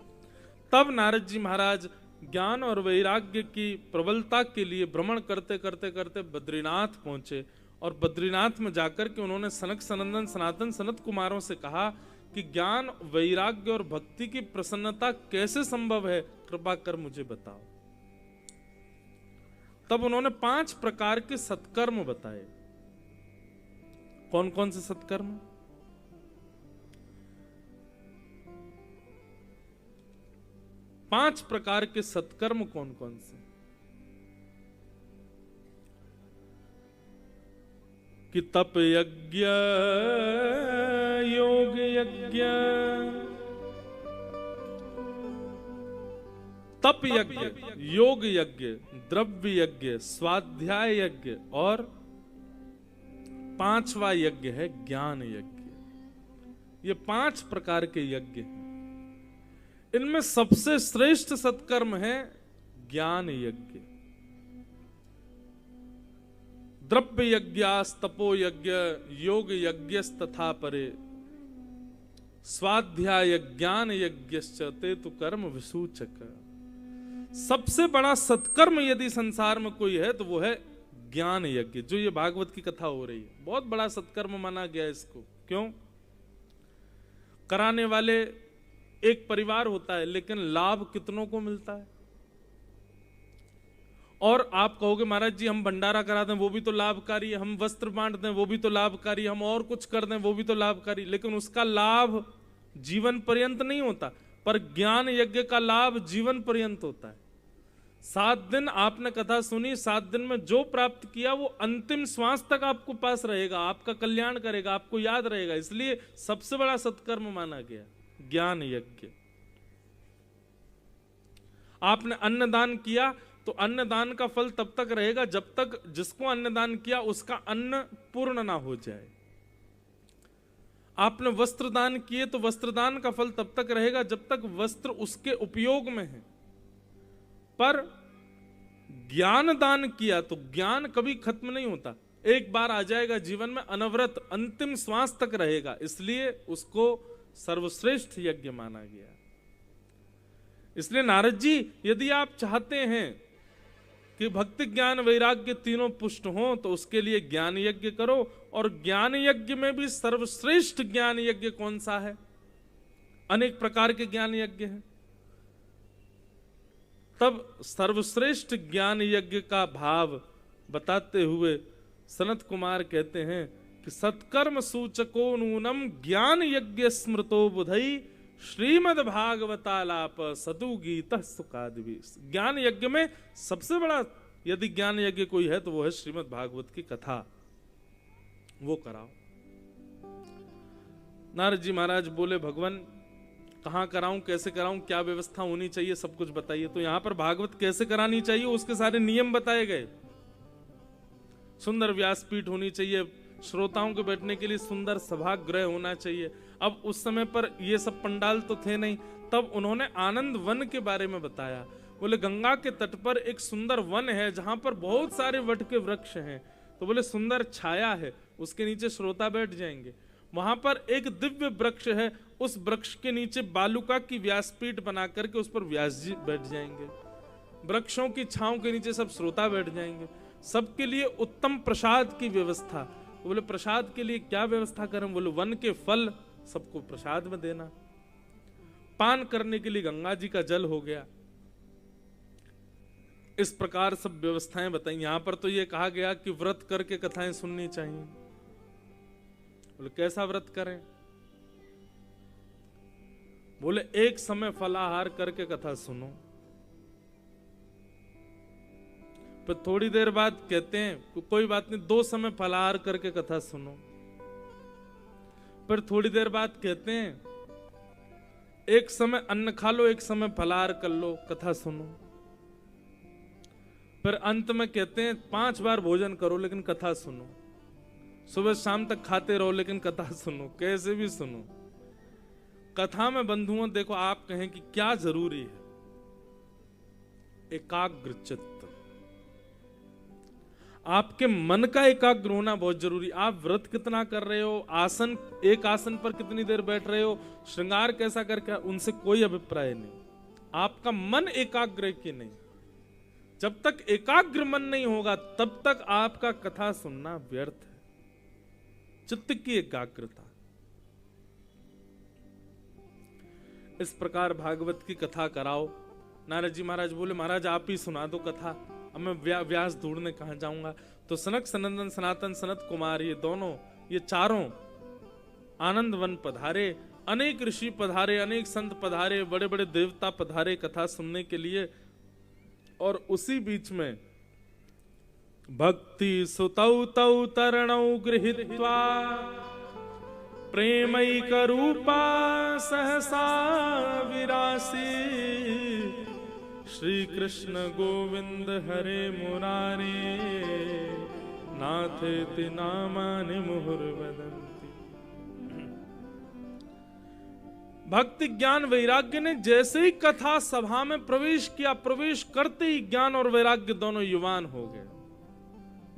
तब नारद जी महाराज ज्ञान और वैराग्य की प्रबलता के लिए भ्रमण करते करते करते बद्रीनाथ पहुंचे, और बद्रीनाथ में जाकर के उन्होंने सनक सनंदन सनातन सनत कुमारों से कहा कि ज्ञान वैराग्य और भक्ति की प्रसन्नता कैसे संभव है, कृपा कर मुझे बताओ। तब उन्होंने 5 प्रकार के सत्कर्म बताए। कौन कौन से सत्कर्म? पांच प्रकार के सत्कर्म कौन कौन से? कि तप यज्ञ, योग यज्ञ, तप यज्ञ, योग यज्ञ, द्रव्य यज्ञ, स्वाध्याय यज्ञ, और 5वां यज्ञ है ज्ञान यज्ञ। ये 5 प्रकार के यज्ञ हैं। इनमें सबसे श्रेष्ठ सत्कर्म है ज्ञान यज्ञ। द्रव्य यज्ञास्तपो यज्ञ, योग यज्ञस्तथा परे, स्वाध्याय ज्ञान यज्ञश्च ते तु कर्म विसूचक। सबसे बड़ा सत्कर्म यदि संसार में कोई है तो वो है ज्ञान यज्ञ, जो ये भागवत की कथा हो रही है। बहुत बड़ा सत्कर्म माना गया इसको। क्यों? कराने वाले एक परिवार होता है, लेकिन लाभ कितनों को मिलता है? और आप कहोगे महाराज जी हम भंडारा करा दें वो भी तो लाभकारी है, हम वस्त्र बांट दें वो भी तो लाभकारी, हम और कुछ कर दें वो भी तो लाभकारी, लेकिन उसका लाभ जीवन पर्यंत नहीं होता। पर ज्ञान यज्ञ का लाभ जीवन पर्यंत होता है। 7 दिन आपने कथा सुनी, 7 दिन में जो प्राप्त किया वो अंतिम श्वास तक आपको पास रहेगा, आपका कल्याण करेगा, आपको याद रहेगा। इसलिए सबसे बड़ा सत्कर्म माना गया ज्ञान यज्ञ। आपने अन्नदान किया तो अन्नदान का फल तब तक रहेगा जब तक जिसको अन्नदान किया उसका अन्न पूर्ण ना हो जाए। आपने वस्त्र दान किए तो वस्त्रदान का फल तब तक रहेगा जब तक वस्त्र उसके उपयोग में है। पर ज्ञान दान किया तो ज्ञान कभी खत्म नहीं होता, एक बार आ जाएगा जीवन में, अनवरत अंतिम श्वास तक रहेगा। इसलिए उसको सर्वश्रेष्ठ यज्ञ माना गया। इसलिए नारद जी यदि आप चाहते हैं कि भक्ति ज्ञान वैराग्य तीनों पुष्ट हों तो उसके लिए ज्ञान यज्ञ करो। और ज्ञान यज्ञ में भी सर्वश्रेष्ठ ज्ञान यज्ञ कौन सा है? अनेक प्रकार के ज्ञान यज्ञ हैं, तब सर्वश्रेष्ठ ज्ञान यज्ञ का भाव बताते हुए सनत कुमार कहते हैं कि सत्कर्म सूचको नूनम ज्ञान यज्ञ स्मृतो बुधई श्रीमद् भागवतालाप सतु गीत सुखादि। ज्ञान यज्ञ में सबसे बड़ा यदि ज्ञान यज्ञ कोई है तो वो है श्रीमद् भागवत की कथा, वो कराओ। नारद जी महाराज बोले भगवान कहां कराऊं, कैसे कराऊं, क्या व्यवस्था होनी चाहिए, सब कुछ बताइए। तो यहां पर भागवत कैसे करानी चाहिए उसके सारे नियम बताए गए। सुंदर व्यासपीठ होनी चाहिए, श्रोताओं के बैठने के लिए सुंदर सभागृह होना चाहिए। अब उस समय पर ये सब पंडाल तो थे नहीं, तब उन्होंने आनंद वन के बारे में बताया। बोले गंगा के तट पर एक सुंदर वन है जहां पर बहुत सारे वट के वृक्ष हैं। तो बोले सुंदर छाया है, उसके नीचे श्रोता बैठ जाएंगे। वहां पर एक दिव्य वृक्ष है, उस वृक्ष के नीचे बालुका की व्यासपीठ बना करके उस पर व्यास जी बैठ जाएंगे। वृक्षों की छांव के नीचे सब श्रोता बैठ जाएंगे। सबके लिए उत्तम प्रसाद की व्यवस्था। तो बोले प्रसाद के लिए क्या व्यवस्था करें? बोले वन के फल सबको प्रसाद में देना, पान करने के लिए गंगा जी का जल हो गया। इस प्रकार सब व्यवस्थाएं बताई। यहां पर तो ये कहा गया कि व्रत करके कथाएं सुननी चाहिए। बोले कैसा व्रत करें? बोले एक समय फलाहार करके कथा सुनो, फिर थोड़ी देर बाद कहते हैं कोई बात नहीं 2 समय फलाहार करके कथा सुनो, फिर थोड़ी देर बाद कहते हैं एक समय अन्न खा लो, एक समय फलाहार कर लो, कथा सुनो। फिर अंत में कहते हैं 5 बार भोजन करो लेकिन कथा सुनो। सुबह शाम तक खाते रहो लेकिन कथा सुनो। कैसे भी सुनो। कथा में बंधुओं देखो, आप कहें कि क्या जरूरी है? एकाग्र चित्त, आपके मन का एकाग्र होना बहुत जरूरी। आप व्रत कितना कर रहे हो, आसन एक आसन पर कितनी देर बैठ रहे हो, श्रृंगार कैसा करके, उनसे कोई अभिप्राय नहीं। आपका मन एकाग्र है कि नहीं। जब तक एकाग्र मन नहीं होगा तब तक आपका कथा सुनना व्यर्थ है। चित्त की एकाग्रता। इस प्रकार भागवत की कथा कराओ। नारद जी महाराज बोले महाराज आप ही सुना दो कथा, अब मैं व्यास ढूंढने कहां जाऊंगा। तो सनक सनंदन सनातन सनत कुमार ये चारों आनंद वन पधारे। अनेक ऋषि पधारे, अनेक संत पधारे, बड़े बड़े देवता पधारे कथा सुनने के लिए। और उसी बीच में भक्ति सुतौ तौ तरणौ गृहीत्वा प्रेमैक रूपा सहसा विरासी श्री कृष्ण गोविंद हरे मुरारे नाथेति नामानि मुहुर्वदन्ति। भक्ति ज्ञान वैराग्य ने जैसे ही कथा सभा में प्रवेश किया, प्रवेश करते ही ज्ञान और वैराग्य दोनों युवान हो गए,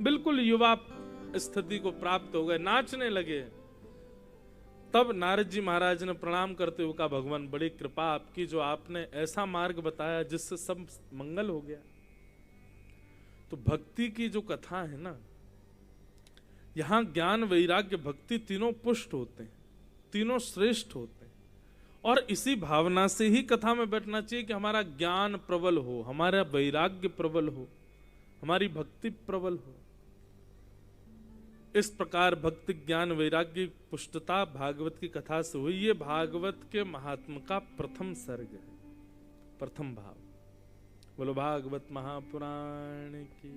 बिल्कुल युवा स्थिति को प्राप्त हो गए, नाचने लगे। तब नारद जी महाराज ने प्रणाम करते हुए कहा भगवान बड़ी कृपा आपकी, जो आपने ऐसा मार्ग बताया जिससे सब मंगल हो गया। तो भक्ति की जो कथा है ना, यहां ज्ञान वैराग्य भक्ति तीनों पुष्ट होते हैं, तीनों श्रेष्ठ होते हैं। और इसी भावना से ही कथा में बैठना चाहिए कि हमारा ज्ञान प्रबल हो, हमारा वैराग्य प्रबल हो। हमारी भक्ति प्रबल हो। इस प्रकार भक्ति ज्ञान वैराग्य की पुष्टता भागवत की कथा से हुई। ये भागवत के महात्म का प्रथम सर्ग है, प्रथम भाव। बोलो भागवत महापुराण की।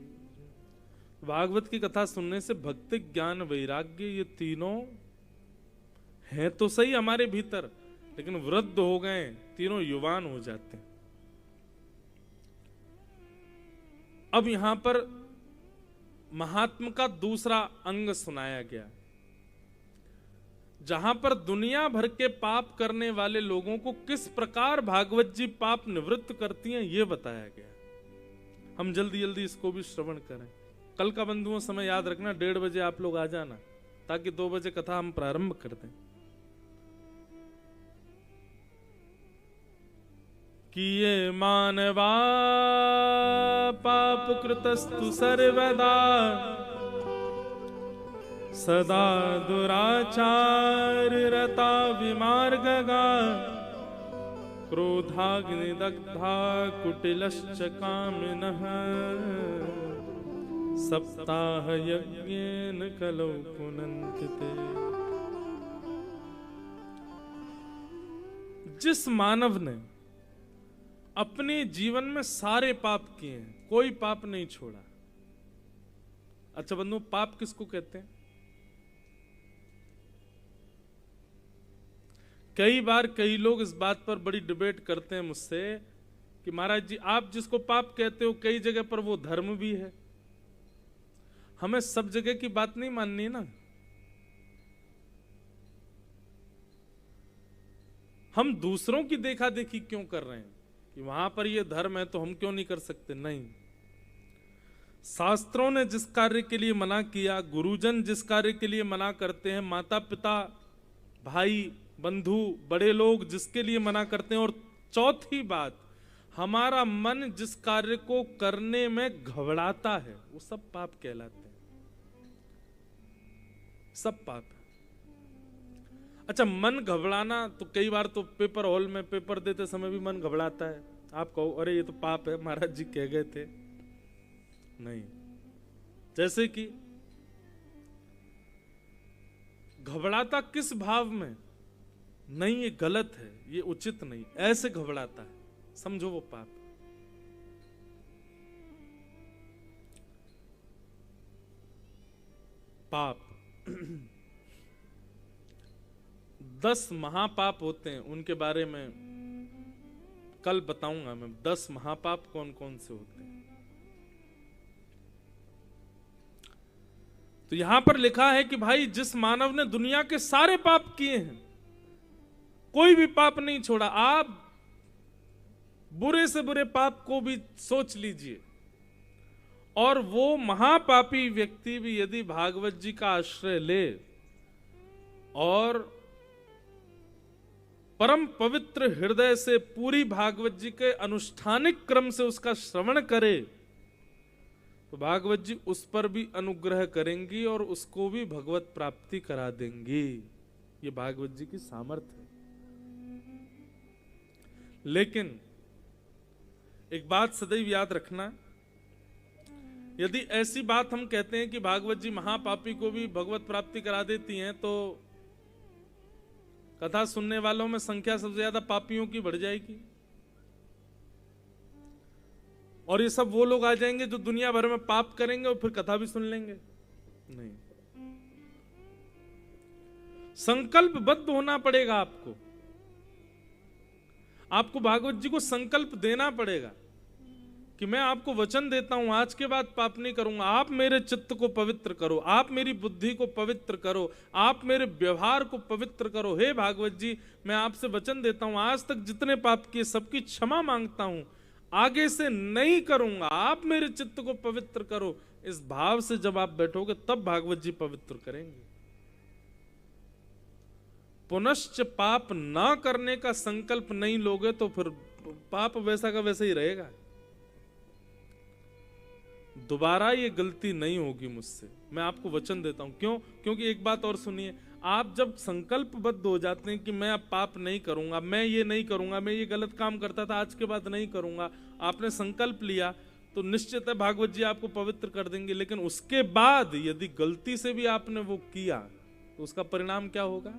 भागवत की कथा सुनने से भक्ति ज्ञान वैराग्य ये तीनों हैं तो सही हमारे भीतर, लेकिन वृद्ध हो गए, तीनों युवान हो जाते हैं। अब यहां पर महात्म का दूसरा अंग सुनाया गया, जहां पर दुनिया भर के पाप करने वाले लोगों को किस प्रकार भागवत जी पाप निवृत्त करती हैं, यह बताया गया। हम जल्दी जल्दी इसको भी श्रवण करें। कल का बंधुओं समय याद रखना, 1:30 बजे आप लोग आ जाना, ताकि 2 बजे कथा हम प्रारंभ कर दें। किए मानवा पाप कृतस्तु सर्वदा, सदा दुराचार रता विमार्गगा, क्रोधाग्निदग्धा कुटिलश्च कामिनः, सप्ताह यज्ञेन कलौ पुनन्ति ते। जिस मानव ने अपने जीवन में सारे पाप किए हैं, कोई पाप नहीं छोड़ा। अच्छा बंधु, पाप किसको कहते हैं? कई बार कई लोग इस बात पर बड़ी डिबेट करते हैं मुझसे कि महाराज जी आप जिसको पाप कहते हो, कई जगह पर वो धर्म भी है। हमें सब जगह की बात नहीं माननी ना। हम दूसरों की देखा देखी क्यों कर रहे हैं कि वहां पर ये धर्म है तो हम क्यों नहीं कर सकते? नहीं, शास्त्रों ने जिस कार्य के लिए मना किया, गुरुजन जिस कार्य के लिए मना करते हैं, माता पिता भाई बंधु बड़े लोग जिसके लिए मना करते हैं, और चौथी बात, हमारा मन जिस कार्य को करने में घबराता है, वो सब पाप कहलाते हैं, सब पाप है। अच्छा, मन घबराना तो कई बार तो पेपर हॉल में पेपर देते समय भी मन घबराता है। आप कहो अरे ये तो पाप है, महाराज जी कह गए थे। नहीं, जैसे कि घबराता किस भाव में? नहीं, ये गलत है, ये उचित नहीं, ऐसे घबराता है, समझो वो पाप। पाप 10 महापाप होते हैं, उनके बारे में कल बताऊंगा मैं। 10 महापाप कौन कौन से होते हैं। तो यहां पर लिखा है कि भाई जिस मानव ने दुनिया के सारे पाप किए हैं, कोई भी पाप नहीं छोड़ा, आप बुरे से बुरे पाप को भी सोच लीजिए, और वो महापापी व्यक्ति भी यदि भागवत जी का आश्रय ले और परम पवित्र हृदय से पूरी भागवत जी के अनुष्ठानिक क्रम से उसका श्रवण करे, तो भागवत जी उस पर भी अनुग्रह करेंगी और उसको भी भगवत प्राप्ति करा देंगी। ये भागवत जी की सामर्थ्य है। लेकिन एक बात सदैव याद रखना, यदि ऐसी बात हम कहते हैं कि भागवत जी महापापी को भी भगवत प्राप्ति करा देती हैं, तो कथा सुनने वालों में संख्या सबसे ज्यादा पापियों की बढ़ जाएगी, और ये सब वो लोग आ जाएंगे जो दुनिया भर में पाप करेंगे और फिर कथा भी सुन लेंगे। नहीं, संकल्पबद्ध होना पड़ेगा आपको। आपको भागवत जी को संकल्प देना पड़ेगा कि मैं आपको वचन देता हूं, आज के बाद पाप नहीं करूंगा। आप मेरे चित्त को पवित्र करो, आप मेरी बुद्धि को पवित्र करो, आप मेरे व्यवहार को पवित्र करो। हे भागवत जी, मैं आपसे वचन देता हूं, आज तक जितने पाप किए सबकी क्षमा मांगता हूं, आगे से नहीं करूंगा, आप मेरे चित्त को पवित्र करो। इस भाव से जब आप बैठोगे तब भागवत जी पवित्र करेंगे। पुनश्च पाप ना करने का संकल्प नहीं लोगे तो फिर पाप वैसा का वैसा ही रहेगा। दोबारा ये गलती नहीं होगी मुझसे, मैं आपको वचन देता हूं। क्यों? क्योंकि एक बात और सुनिए, आप जब संकल्पबद्ध हो जाते हैं कि मैं अब पाप नहीं करूंगा, मैं ये नहीं करूंगा, मैं ये गलत काम करता था आज के बाद नहीं करूंगा, आपने संकल्प लिया, तो निश्चित है भागवत जी आपको पवित्र कर देंगे। लेकिन उसके बाद यदि गलती से भी आपने वो किया तो उसका परिणाम क्या होगा?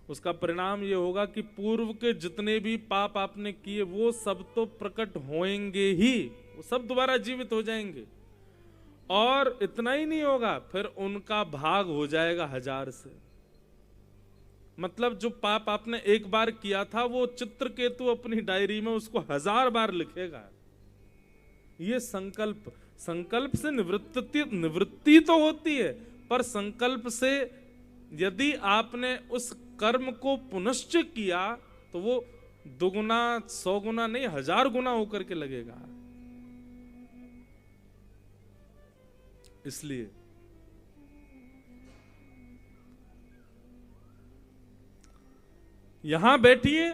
उसका परिणाम ये होगा कि पूर्व के जितने भी पाप आपने किए वो सब तो प्रकट होंगे ही, वो सब दोबारा जीवित हो जाएंगे। और इतना ही नहीं होगा, फिर उनका भाग हो जाएगा 1000 से। मतलब जो पाप आपने एक बार किया था वो चित्रकेतु अपनी डायरी में उसको 1000 बार लिखेगा। ये संकल्प से निवृत्ति तो होती है, पर संकल्प से यदि आपने उस कर्म को पुनश्च किया तो वो 2 गुना 100 गुना नहीं 1000 गुना होकर के लगेगा। इसलिए यहां बैठिए,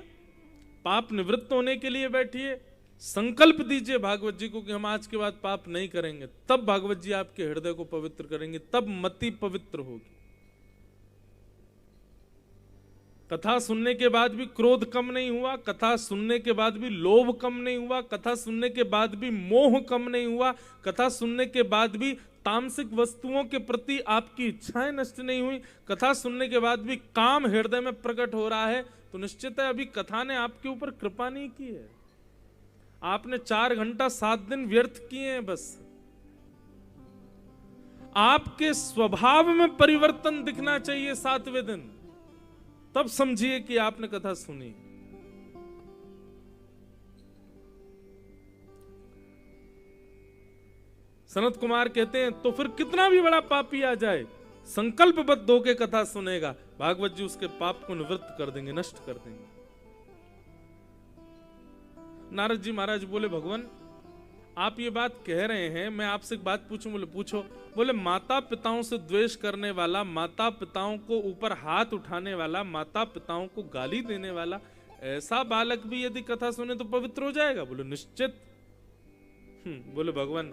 पाप निवृत्त होने के लिए बैठिए, संकल्प दीजिए भागवत जी को कि हम आज के बाद पाप नहीं करेंगे। तब भागवत जी आपके हृदय को पवित्र करेंगे, तब मति पवित्र होगी। कथा सुनने के बाद भी क्रोध कम नहीं हुआ, कथा सुनने के बाद भी लोभ कम नहीं हुआ, कथा सुनने के बाद भी मोह कम नहीं हुआ, कथा सुनने के बाद भी तामसिक वस्तुओं के प्रति आपकी इच्छाएं नष्ट नहीं हुई, कथा सुनने के बाद भी काम हृदय में प्रकट हो रहा है, तो निश्चित है अभी कथा ने आपके ऊपर कृपा नहीं की है। आपने 4 घंटा 7 दिन व्यर्थ किए हैं। बस आपके स्वभाव में परिवर्तन दिखना चाहिए 7वें दिन, तब समझिए कि आपने कथा सुनी। सनत कुमार कहते हैं तो फिर कितना भी बड़ा पापी आ जाए, संकल्पबद्ध होकर कथा सुनेगा, भागवत जी उसके पाप को निवृत्त कर देंगे, नष्ट कर देंगे। नारद जी महाराज बोले, भगवान आप ये बात कह रहे हैं, मैं आपसे एक बात पूछूं? बोले पूछो। बोले माता पिताओं से द्वेष करने वाला, माता पिताओं को ऊपर हाथ उठाने वाला, माता पिताओं को गाली देने वाला ऐसा बालक भी यदि कथा सुने तो पवित्र हो जाएगा? बोले निश्चित। बोले भगवान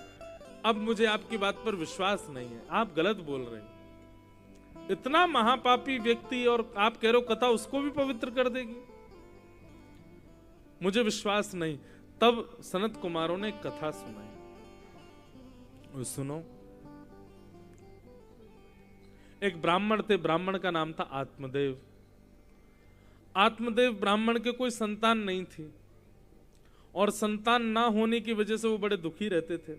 अब मुझे आपकी बात पर विश्वास नहीं है, आप गलत बोल रहे हैं। इतना महापापी व्यक्ति और आप कह रहे हो कथा उसको भी पवित्र कर देगी? मुझे विश्वास नहीं। तब सनत कुमारों ने कथा सुनाई। सुनो, एक ब्राह्मण थे, ब्राह्मण का नाम था आत्मदेव। आत्मदेव ब्राह्मण के कोई संतान नहीं थी और संतान ना होने की वजह से वो बड़े दुखी रहते थे।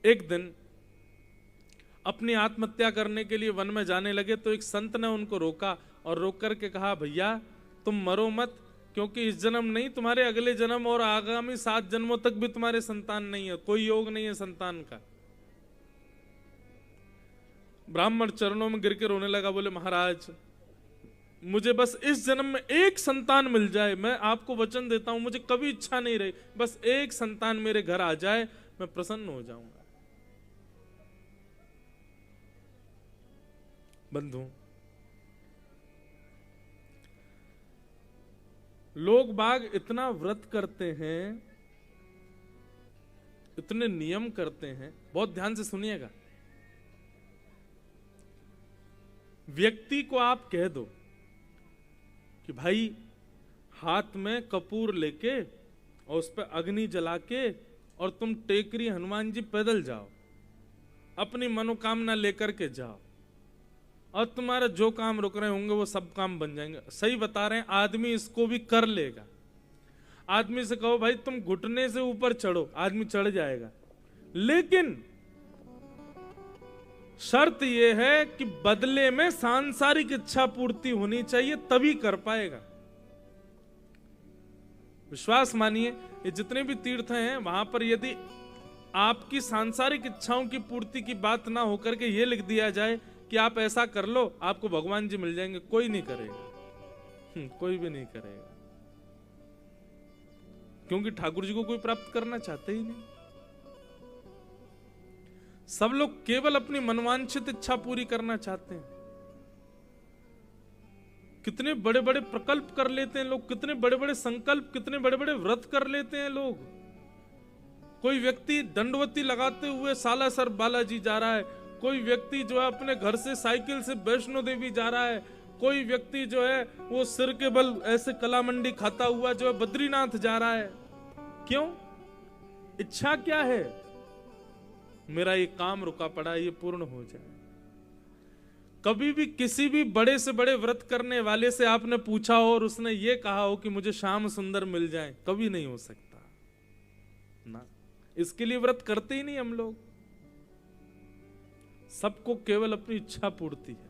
एक दिन अपनी आत्महत्या करने के लिए वन में जाने लगे तो एक संत ने उनको रोका और रोक करके कहा, भैया तुम मरो मत, क्योंकि इस जन्म नहीं, तुम्हारे अगले जन्म और आगामी 7 जन्मों तक भी तुम्हारे संतान नहीं है, कोई योग नहीं है संतान का। ब्राह्मण चरणों में गिर के रोने लगा, बोले महाराज मुझे बस इस जन्म में एक संतान मिल जाए, मैं आपको वचन देता हूं, मुझे कभी इच्छा नहीं रही, बस एक संतान मेरे घर आ जाए, मैं प्रसन्न हो जाऊंगा। बंधु, लोग बाग इतना व्रत करते हैं, इतने नियम करते हैं, बहुत ध्यान से सुनिएगा। व्यक्ति को आप कह दो कि भाई हाथ में कपूर लेके और उस पर अग्नि जला के और तुम टेकरी हनुमान जी पैदल जाओ, अपनी मनोकामना लेकर के जाओ और तुम्हारा जो काम रुक रहे होंगे वो सब काम बन जाएंगे। सही बता रहे हैं, आदमी इसको भी कर लेगा। आदमी से कहो भाई तुम घुटने से ऊपर चढ़ो, आदमी चढ़ जाएगा, लेकिन शर्त यह है कि बदले में सांसारिक इच्छा पूर्ति होनी चाहिए, तभी कर पाएगा। विश्वास मानिए, ये जितने भी तीर्थ हैं वहां पर यदि आपकी सांसारिक इच्छाओं की पूर्ति की बात ना होकर के ये लिख दिया जाए कि आप ऐसा कर लो आपको भगवान जी मिल जाएंगे, कोई नहीं करेगा, कोई भी नहीं करेगा, क्योंकि ठाकुर जी को कोई प्राप्त करना चाहते ही नहीं। सब लोग केवल अपनी मनवांछित इच्छा पूरी करना चाहते हैं। कितने बड़े बड़े प्रकल्प कर लेते हैं लोग, कितने बड़े बड़े संकल्प, कितने बड़े बड़े व्रत कर लेते हैं लोग। कोई व्यक्ति दंडवती लगाते हुए सालासर बालाजी जा रहा है, कोई व्यक्ति जो है अपने घर से साइकिल से वैष्णो देवी जा रहा है, कोई व्यक्ति जो है वो सिर के बल ऐसे कला मंडी खाता हुआ जो है बद्रीनाथ जा रहा है। क्यों? इच्छा क्या है? मेरा ये काम रुका पड़ा, ये पूर्ण हो जाए। कभी भी किसी भी बड़े से बड़े व्रत करने वाले से आपने पूछा हो और उसने ये कहा हो कि मुझे श्याम सुंदर मिल जाए, कभी नहीं हो सकता ना। इसके लिए व्रत करते ही नहीं हम लोग। सबको केवल अपनी इच्छा पूर्ति है।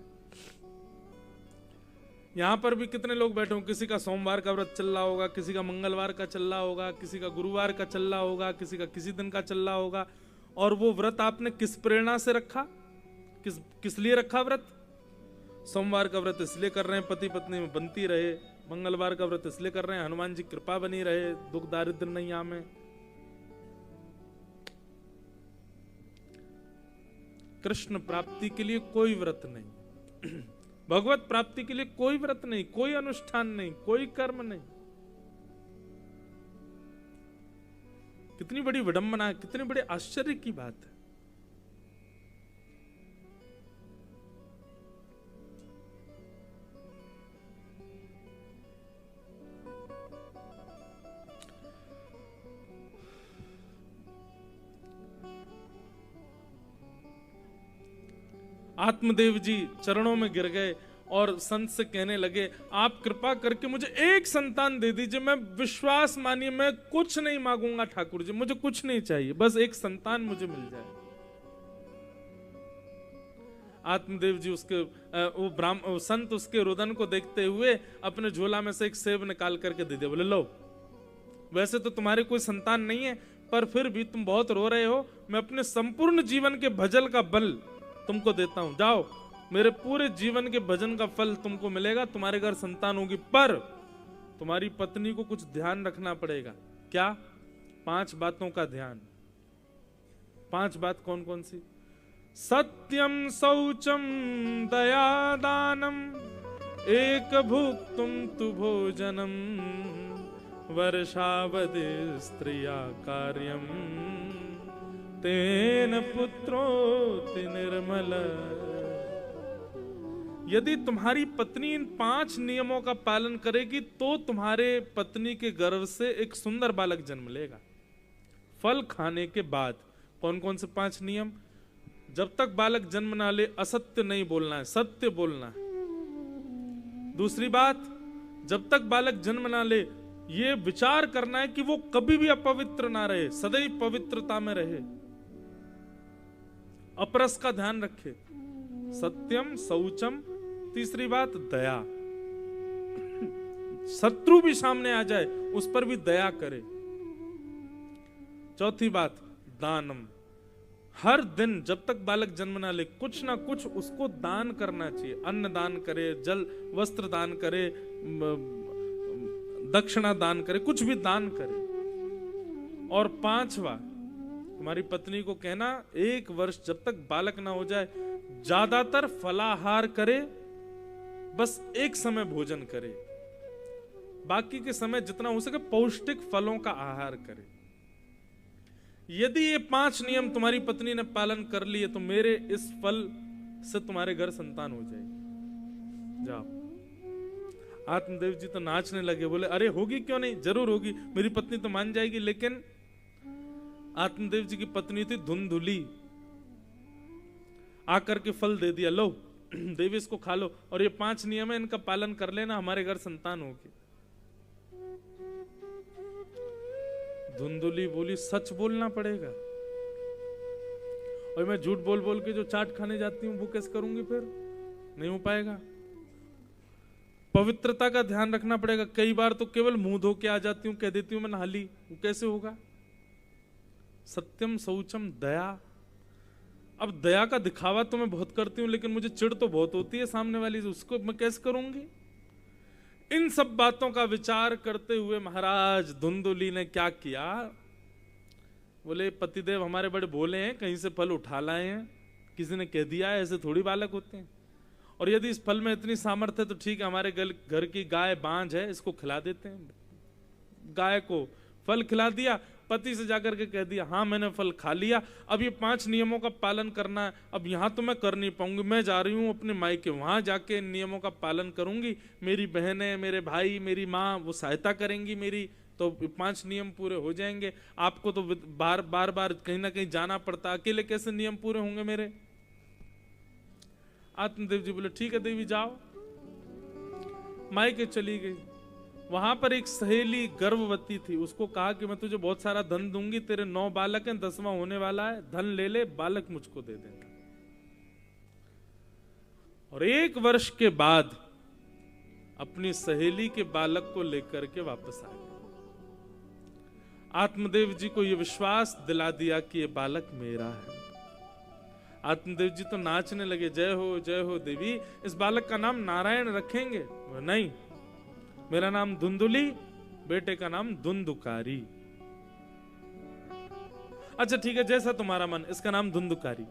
यहां पर भी कितने लोग बैठे हों, किसी का सोमवार का व्रत चल रहा होगा, किसी का मंगलवार का चल रहा होगा, किसी का गुरुवार का चल रहा होगा, किसी का किसी दिन का चल रहा होगा। और वो व्रत आपने किस प्रेरणा से रखा? किस लिए रखा व्रत? सोमवार का व्रत इसलिए कर रहे हैं पति पत्नी में बनती रहे, मंगलवार का व्रत इसलिए कर रहे हैं हनुमान जी कृपा बनी रहे, दुख दारिद्र नहीं आवे। कृष्ण प्राप्ति के लिए कोई व्रत नहीं, भगवत प्राप्ति के लिए कोई व्रत नहीं, कोई अनुष्ठान नहीं, कोई कर्म नहीं। कितनी बड़ी विडंबना है, कितनी बड़ी आश्चर्य की बात है। आत्मदेव जी चरणों में गिर गए और संत से कहने लगे, आप कृपा करके मुझे एक संतान दे दीजिए। मैं विश्वास मानिए, मैं कुछ नहीं मांगूंगा ठाकुर जी, मुझे कुछ नहीं चाहिए, बस एक संतान मुझे मिल जाए। आत्मदेव जी उसके वो संत उसके रुदन को देखते हुए अपने झोला में से एक सेब निकाल करके दे दिया। बोले लो, वैसे तो तुम्हारे कोई संतान नहीं है, पर फिर भी तुम बहुत रो रहे हो, मैं अपने संपूर्ण जीवन के भजन का बल तुमको देता हूं। जाओ, मेरे पूरे जीवन के भजन का फल तुमको मिलेगा, तुम्हारे घर संतान होगी, पर तुम्हारी पत्नी को कुछ ध्यान रखना पड़ेगा। क्या? 5 बातों का ध्यान। 5 बात कौन कौन सी? सत्यम शौचम दया दानम एक भुक्तुम तु भोजनम वर्षावधि स्त्रिया कार्यम तेन पुत्रोति निर्मल। यदि तुम्हारी पत्नी इन 5 नियमों का पालन करेगी तो तुम्हारे पत्नी के गर्भ से एक सुंदर बालक जन्म लेगा। फल खाने के बाद कौन कौन से 5 नियम? जब तक बालक जन्म ना ले असत्य नहीं बोलना है, सत्य बोलना है। दूसरी बात, जब तक बालक जन्म ना ले ये विचार करना है कि वो कभी भी अपवित्र ना रहे, सदैव पवित्रता में रहे, अपरस का ध्यान रखे। सत्यम शौचम। तीसरी बात दया, शत्रु भी सामने आ जाए उस पर भी दया करे। चौथी बात दानम, हर दिन जब तक बालक जन्म ना ले कुछ ना कुछ उसको दान करना चाहिए। अन्न दान करे, जल वस्त्र दान करे, दक्षिणा दान करे, कुछ भी दान करे। और 5वां, तुम्हारी पत्नी को कहना 1 वर्ष जब तक बालक ना हो जाए ज्यादातर फलाहार करे, बस एक समय भोजन करे, बाकी के समय जितना हो सके पौष्टिक फलों का आहार करे। यदि ये 5 नियम तुम्हारी पत्नी ने पालन कर लिए तो मेरे इस फल से तुम्हारे घर संतान हो जाएगी। जाओ। आत्मदेव जी तो नाचने लगे, बोले अरे होगी क्यों नहीं, जरूर होगी, मेरी पत्नी तो मान जाएगी। लेकिन आत्मदेव जी की पत्नी थी धुंधुली, आकर के फल दे दिया, लो देवी इसको खा लो, और ये 5 नियम है इनका पालन कर लेना, हमारे घर संतान होगी। धुंधुली बोली सच बोलना पड़ेगा, और मैं झूठ बोल बोल के जो चाट खाने जाती हूँ वो कैसे करूंगी, फिर नहीं हो पाएगा। पवित्रता का ध्यान रखना पड़ेगा। कई बार तो केवल मुंह धो के आ जाती हूँ, कह देती हूँ मैं नहा ली, वो कैसे होगा। सत्यम शौचम दया। अब दया का दिखावा तो मैं बहुत करती हूँ, लेकिन मुझे चिढ़ तो बहुत होती है सामने वाली से, उसको मैं कैसे करूंगी। इन सब बातों का विचार करते हुए महाराज धुंधुली ने क्या किया, बोले पतिदेव हमारे बड़े भोले हैं, कहीं से फल उठा लाए हैं, किसी ने कह दिया है, ऐसे थोड़ी बालक होते हैं। और यदि इस फल में इतनी सामर्थ्य है तो ठीक है, हमारे घर की गाय बांझ है, इसको खिला देते हैं। गाय को फल खिला दिया, पति से जाकर के कह दिया हाँ मैंने फल खा लिया, अब ये 5 नियमों का पालन करना है, अब यहाँ तो मैं कर नहीं पाऊंगी, मैं जा रही हूँ अपने मायके, वहां जाके इन नियमों का पालन करूंगी, मेरी बहनें, मेरे भाई, मेरी माँ वो सहायता करेंगी मेरी, तो 5 नियम पूरे हो जाएंगे। आपको तो बार बार कहीं ना कहीं जाना पड़ता, अकेले कैसे नियम पूरे होंगे मेरे? आत्मदेव जी बोले ठीक है देवी जाओ। मायके चली गई। वहां पर एक सहेली गर्भवती थी, उसको कहा कि मैं तुझे बहुत सारा धन दूंगी, तेरे 9 बालक हैं, 10वां होने वाला है, धन ले ले, बालक मुझको दे देना। और 1 वर्ष के बाद अपनी सहेली के बालक को लेकर के वापस आ गए। आत्मदेव जी को यह विश्वास दिला दिया कि यह बालक मेरा है। आत्मदेव जी तो नाचने लगे, जय हो देवी, इस बालक का नाम नारायण रखेंगे? नहीं, मेरा नाम धुंधुली, बेटे का नाम धुंधुकारी। अच्छा ठीक है, जैसा तुम्हारा मन, इसका नाम धुंधुकारी।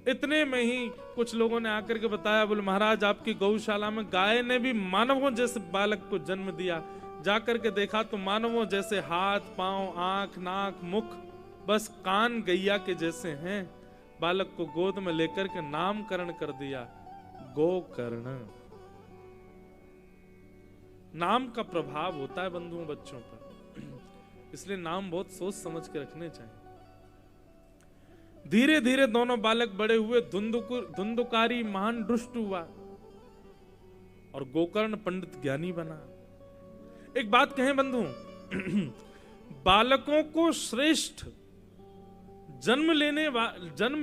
इतने में ही कुछ लोगों ने आकर के बताया, बोले महाराज आपकी गौशाला में गाय ने भी मानवों जैसे बालक को जन्म दिया। जाकर के देखा तो मानवों जैसे हाथ, पांव, आंख, नाक, मुख, बस कान गैया के जैसे हैं। बालक को गोद में लेकर के नामकरण कर दिया, गोकर्ण। नाम का प्रभाव होता है बंधुओं बच्चों पर, इसलिए नाम बहुत सोच समझ के रखने चाहिए। धीरे धीरे दोनों बालक बड़े हुए। धुंधुकारी महान दुष्ट हुआ और गोकर्ण पंडित ज्ञानी बना। एक बात कहें बंधु, बालकों को श्रेष्ठ जन्म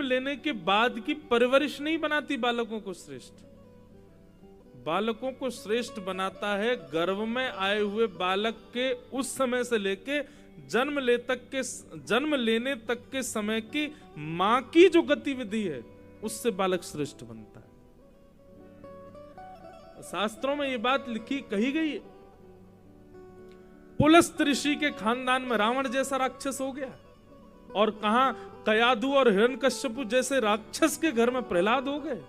लेने के बाद की परवरिश नहीं बनाती बालकों को श्रेष्ठ। बालकों को श्रेष्ठ बनाता है गर्भ में आए हुए बालक के उस समय से लेके जन्म लेने तक के समय की मां की जो गतिविधि है, उससे बालक श्रेष्ठ बनता है। शास्त्रों में ये बात कही गई है। पुलस्त ऋषि के खानदान में रावण जैसा राक्षस हो गया, और कहां कयाधु और हिरण्यकश्यपु जैसे राक्षस के घर में प्रहलाद हो गए।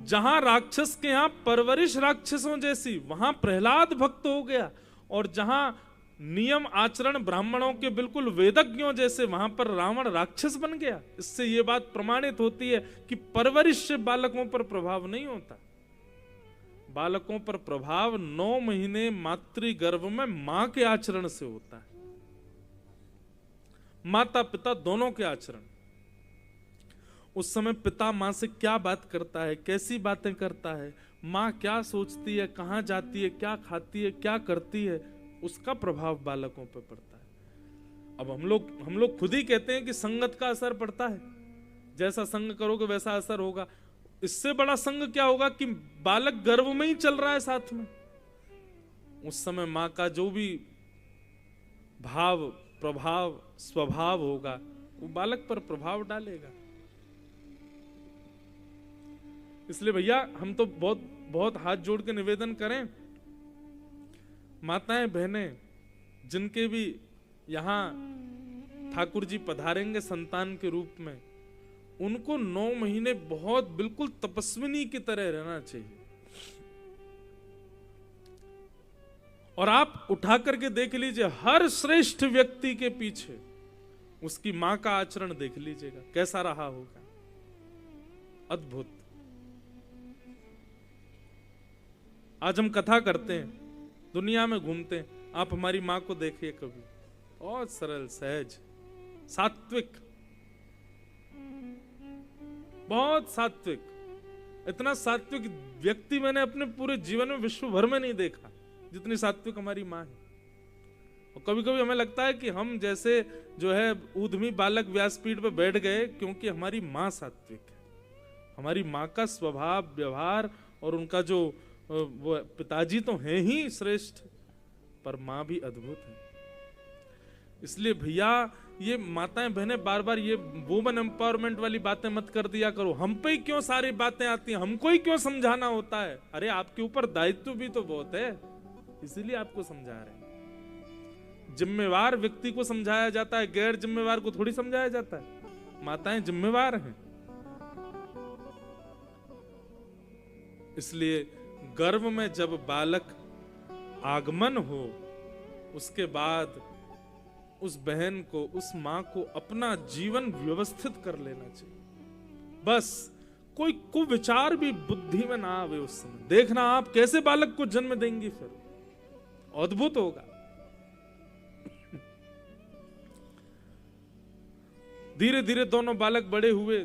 जहां राक्षस के यहां परवरिश राक्षसों जैसी, वहां प्रहलाद भक्त हो गया, और जहां नियम आचरण ब्राह्मणों के बिल्कुल वेदज्ञों जैसे, वहां पर रावण राक्षस बन गया। इससे यह बात प्रमाणित होती है कि परवरिश से बालकों पर प्रभाव नहीं होता। बालकों पर प्रभाव 9 महीने मातृ गर्भ में मां के आचरण से होता है, माता पिता दोनों के आचरण। उस समय पिता मां से क्या बात करता है, कैसी बातें करता है, मां क्या सोचती है, कहां जाती है, क्या खाती है, क्या करती है, उसका प्रभाव बालकों पर पड़ता है। अब हम लोग खुद ही कहते हैं कि संगत का असर पड़ता है, जैसा संग करोगे वैसा असर होगा। इससे बड़ा संग क्या होगा कि बालक गर्भ में ही चल रहा है साथ में, उस समय मां का जो भी भाव, प्रभाव, स्वभाव होगा वो बालक पर प्रभाव डालेगा। इसलिए भैया हम तो बहुत हाथ जोड़ के निवेदन करें, माताएं बहनें जिनके भी यहां ठाकुर जी पधारेंगे संतान के रूप में, उनको 9 महीने बहुत बिल्कुल तपस्विनी की तरह रहना चाहिए। और आप उठा करके देख लीजिए, हर श्रेष्ठ व्यक्ति के पीछे उसकी मां का आचरण देख लीजिएगा कैसा रहा होगा, अद्भुत। आज हम कथा करते हैं, दुनिया में घूमते हैं, आप हमारी मां को देखिए कभी, बहुत सरल, सहज, सात्विक, बहुत सात्विक। इतना सात्विक व्यक्ति मैंने अपने पूरे जीवन में विश्व भर में नहीं देखा जितनी सात्विक हमारी मां है। और कभी कभी हमें लगता है कि हम जैसे जो है ऊधमी बालक व्यासपीठ पे बैठ गए, क्योंकि हमारी मां सात्विक है। हमारी मां का स्वभाव, व्यवहार और उनका जो वो पिताजी तो हैं ही श्रेष्ठ, पर मां भी अद्भुत है। इसलिए भैया ये माताएं बहनें बार बार ये वुमेन एम्पावरमेंट वाली बातें मत कर दिया करो। हम पे ही क्यों सारी बातें आती हैं, हमको ही क्यों समझाना होता है? अरे आपके ऊपर दायित्व भी तो बहुत है, इसीलिए आपको समझा रहे हैं। जिम्मेवार व्यक्ति को समझाया जाता है, गैर जिम्मेवार को थोड़ी समझाया जाता है। माताएं जिम्मेवार हैं। इसलिए गर्भ में जब बालक आगमन हो, उसके बाद उस बहन को, उस मां को अपना जीवन व्यवस्थित कर लेना चाहिए। बस कोई कुविचार भी बुद्धि में ना आवे उस समय। देखना आप कैसे बालक को जन्म देंगी, फिर अद्भुत होगा। धीरे धीरे दोनों बालक बड़े हुए।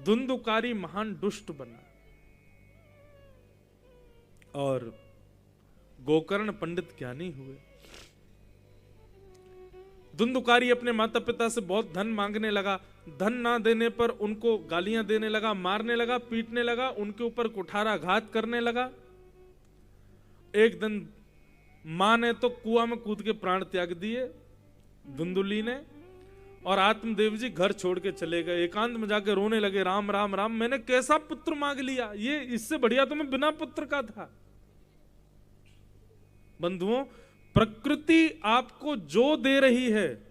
धुंधुकारी महान दुष्ट बना और गोकर्ण पंडित ज्ञानी हुए। धुंधुकारी अपने माता पिता से बहुत धन मांगने लगा। धन ना देने पर उनको गालियां देने लगा, मारने लगा, पीटने लगा, उनके ऊपर कुठाराघात करने लगा। एक दिन मां ने तो कुआं में कूद के प्राण त्याग दिए धुंधुली ने, और आत्मदेव जी घर छोड़ के चले गए। एकांत में जाके रोने लगे, राम राम राम, मैंने कैसा पुत्र मांग लिया, ये इससे बढ़िया तो मैं बिना पुत्र का था। बंधुओं, प्रकृति आपको जो दे रही है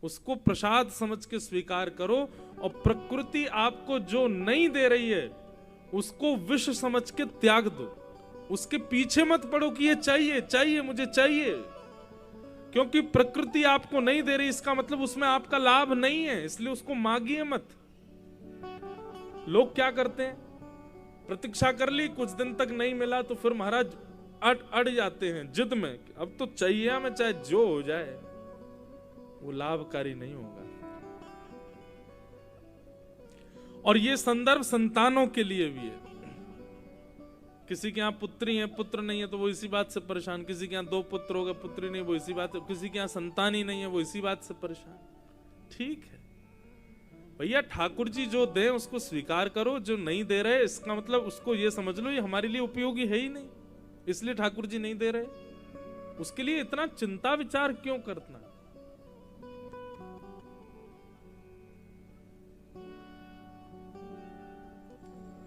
उसको प्रसाद समझ के स्वीकार करो, और प्रकृति आपको जो नहीं दे रही है उसको विष समझ के त्याग दो। उसके पीछे मत पड़ो कि ये चाहिए चाहिए मुझे चाहिए, क्योंकि प्रकृति आपको नहीं दे रही इसका मतलब उसमें आपका लाभ नहीं है, इसलिए उसको मांगिए मत। लोग क्या करते हैं, प्रतीक्षा कर ली, कुछ दिन तक नहीं मिला तो फिर महाराज अड़ जाते हैं जिद में, अब तो चाहिए हमें, चाहे जो हो जाए। वो लाभकारी नहीं होगा। और ये संदर्भ संतानों के लिए भी है। किसी के यहां पुत्री है, पुत्र नहीं है तो वो इसी बात से परेशान। किसी के यहां 2 पुत्र हो गए, पुत्री नहीं, वो इसी बात से। किसी के यहां संतान ही नहीं है, वो इसी बात से परेशान। ठीक है भैया, ठाकुर जी जो दे उसको स्वीकार करो, जो नहीं दे रहे इसका मतलब उसको ये समझ लो ये हमारे लिए उपयोगी है ही नहीं, इसलिए ठाकुर जी नहीं दे रहे। उसके लिए इतना चिंता विचार क्यों करना।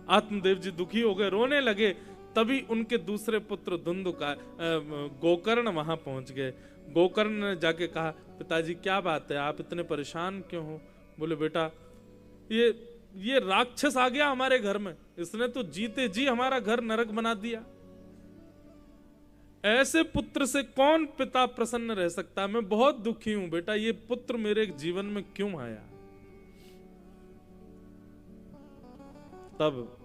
आत्मदेव जी दुखी हो गए, रोने लगे। तभी उनके दूसरे पुत्र गोकर्ण वहां पहुंच गए। गोकर्ण ने जाके कहा, पिताजी क्या बात है, आप इतने परेशान क्यों हो? बोले बेटा, ये राक्षस आ गया हमारे घर में, इसने तो जीते जी हमारा घर नरक बना दिया। ऐसे पुत्र से कौन पिता प्रसन्न रह सकता? मैं बहुत दुखी हूं बेटा, ये पुत्र मेरे जीवन में क्यों आया? तब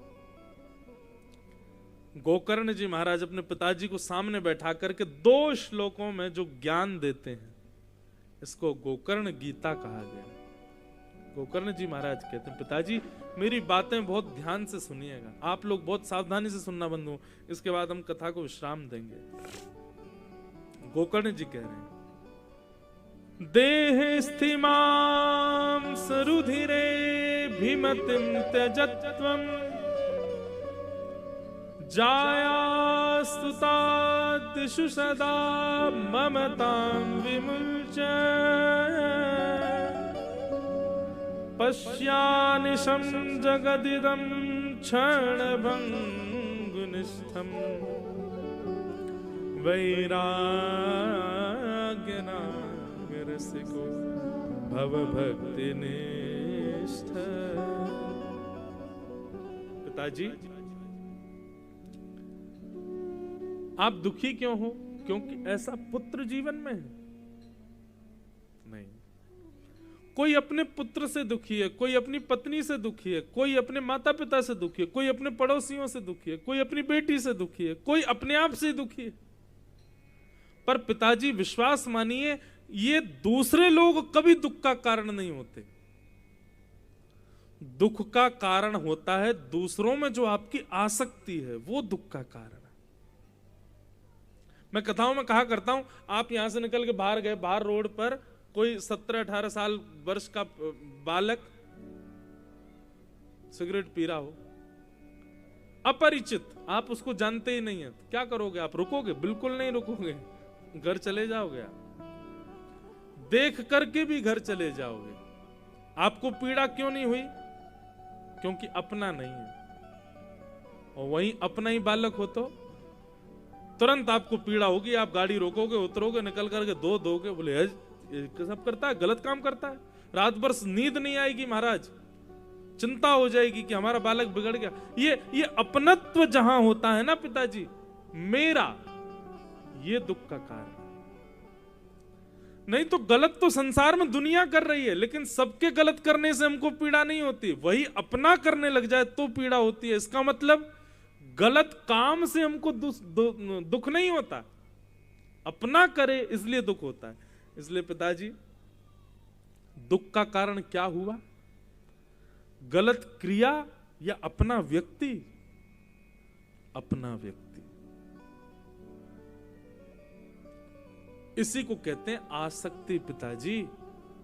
गोकर्ण जी महाराज अपने पिताजी को सामने बैठा करके 2 श्लोकों में जो ज्ञान देते हैं, इसको गोकर्ण गीता कहा गया। गोकर्ण जी महाराज कहते हैं, पिताजी मेरी बातें बहुत ध्यान से सुनिएगा, आप लोग बहुत सावधानी से सुनना बंधु, इसके बाद हम कथा को विश्राम देंगे। गोकर्ण जी कह रहे हैं, देह स्थिमां सरुधिरे भीमतिं त्यजत्वम् जायास्तुतादिषु सदा ममतां विमुच्य पश्यानिशं जगदिदं क्षणभङ्गुनिष्ठम् वैराग्यनागरसिको भवभक्तिनिष्ठ। पिताजी आप दुखी क्यों हो? क्योंकि ऐसा पुत्र जीवन में है? नहीं, कोई अपने पुत्र से दुखी है, कोई अपनी पत्नी से दुखी है, कोई अपने माता पिता से दुखी है, कोई अपने पड़ोसियों से दुखी है, कोई अपनी बेटी से दुखी है, कोई अपने आप से दुखी है। पर पिताजी विश्वास मानिए, ये दूसरे लोग कभी दुख का कारण नहीं होते। दुख का कारण होता है दूसरों में जो आपकी आसक्ति है, वो दुख का कारण है। मैं कथाओं में कहा करता हूं, आप यहां से निकल के बाहर गए, बाहर रोड पर कोई 17-18 साल वर्ष का बालक सिगरेट पी रहा हो, अपरिचित, आप उसको जानते ही नहीं है, तो क्या करोगे? आप रुकोगे? बिल्कुल नहीं रुकोगे, घर चले जाओगे। आप देख करके भी घर चले जाओगे। आपको पीड़ा क्यों नहीं हुई? क्योंकि अपना नहीं है। और वहीं अपना ही बालक हो तो तुरंत आपको पीड़ा होगी, आप गाड़ी रोकोगे, उतरोगे, निकल करके दो दोगे, बोले ये सब करता है, गलत काम करता है, रात भर नींद नहीं आएगी महाराज, चिंता हो जाएगी कि हमारा बालक बिगड़ गया। ये अपनत्व जहां होता है ना पिताजी, मेरा, ये दुख का कारण। नहीं तो गलत तो संसार में दुनिया कर रही है, लेकिन सबके गलत करने से हमको पीड़ा नहीं होती, वही अपना करने लग जाए तो पीड़ा होती है। इसका मतलब गलत काम से हमको दुख नहीं होता, अपना करे इसलिए दुख होता है। इसलिए पिताजी, दुख का कारण क्या हुआ? गलत क्रिया या अपना व्यक्ति? अपना व्यक्ति। इसी को कहते हैं आसक्ति पिताजी,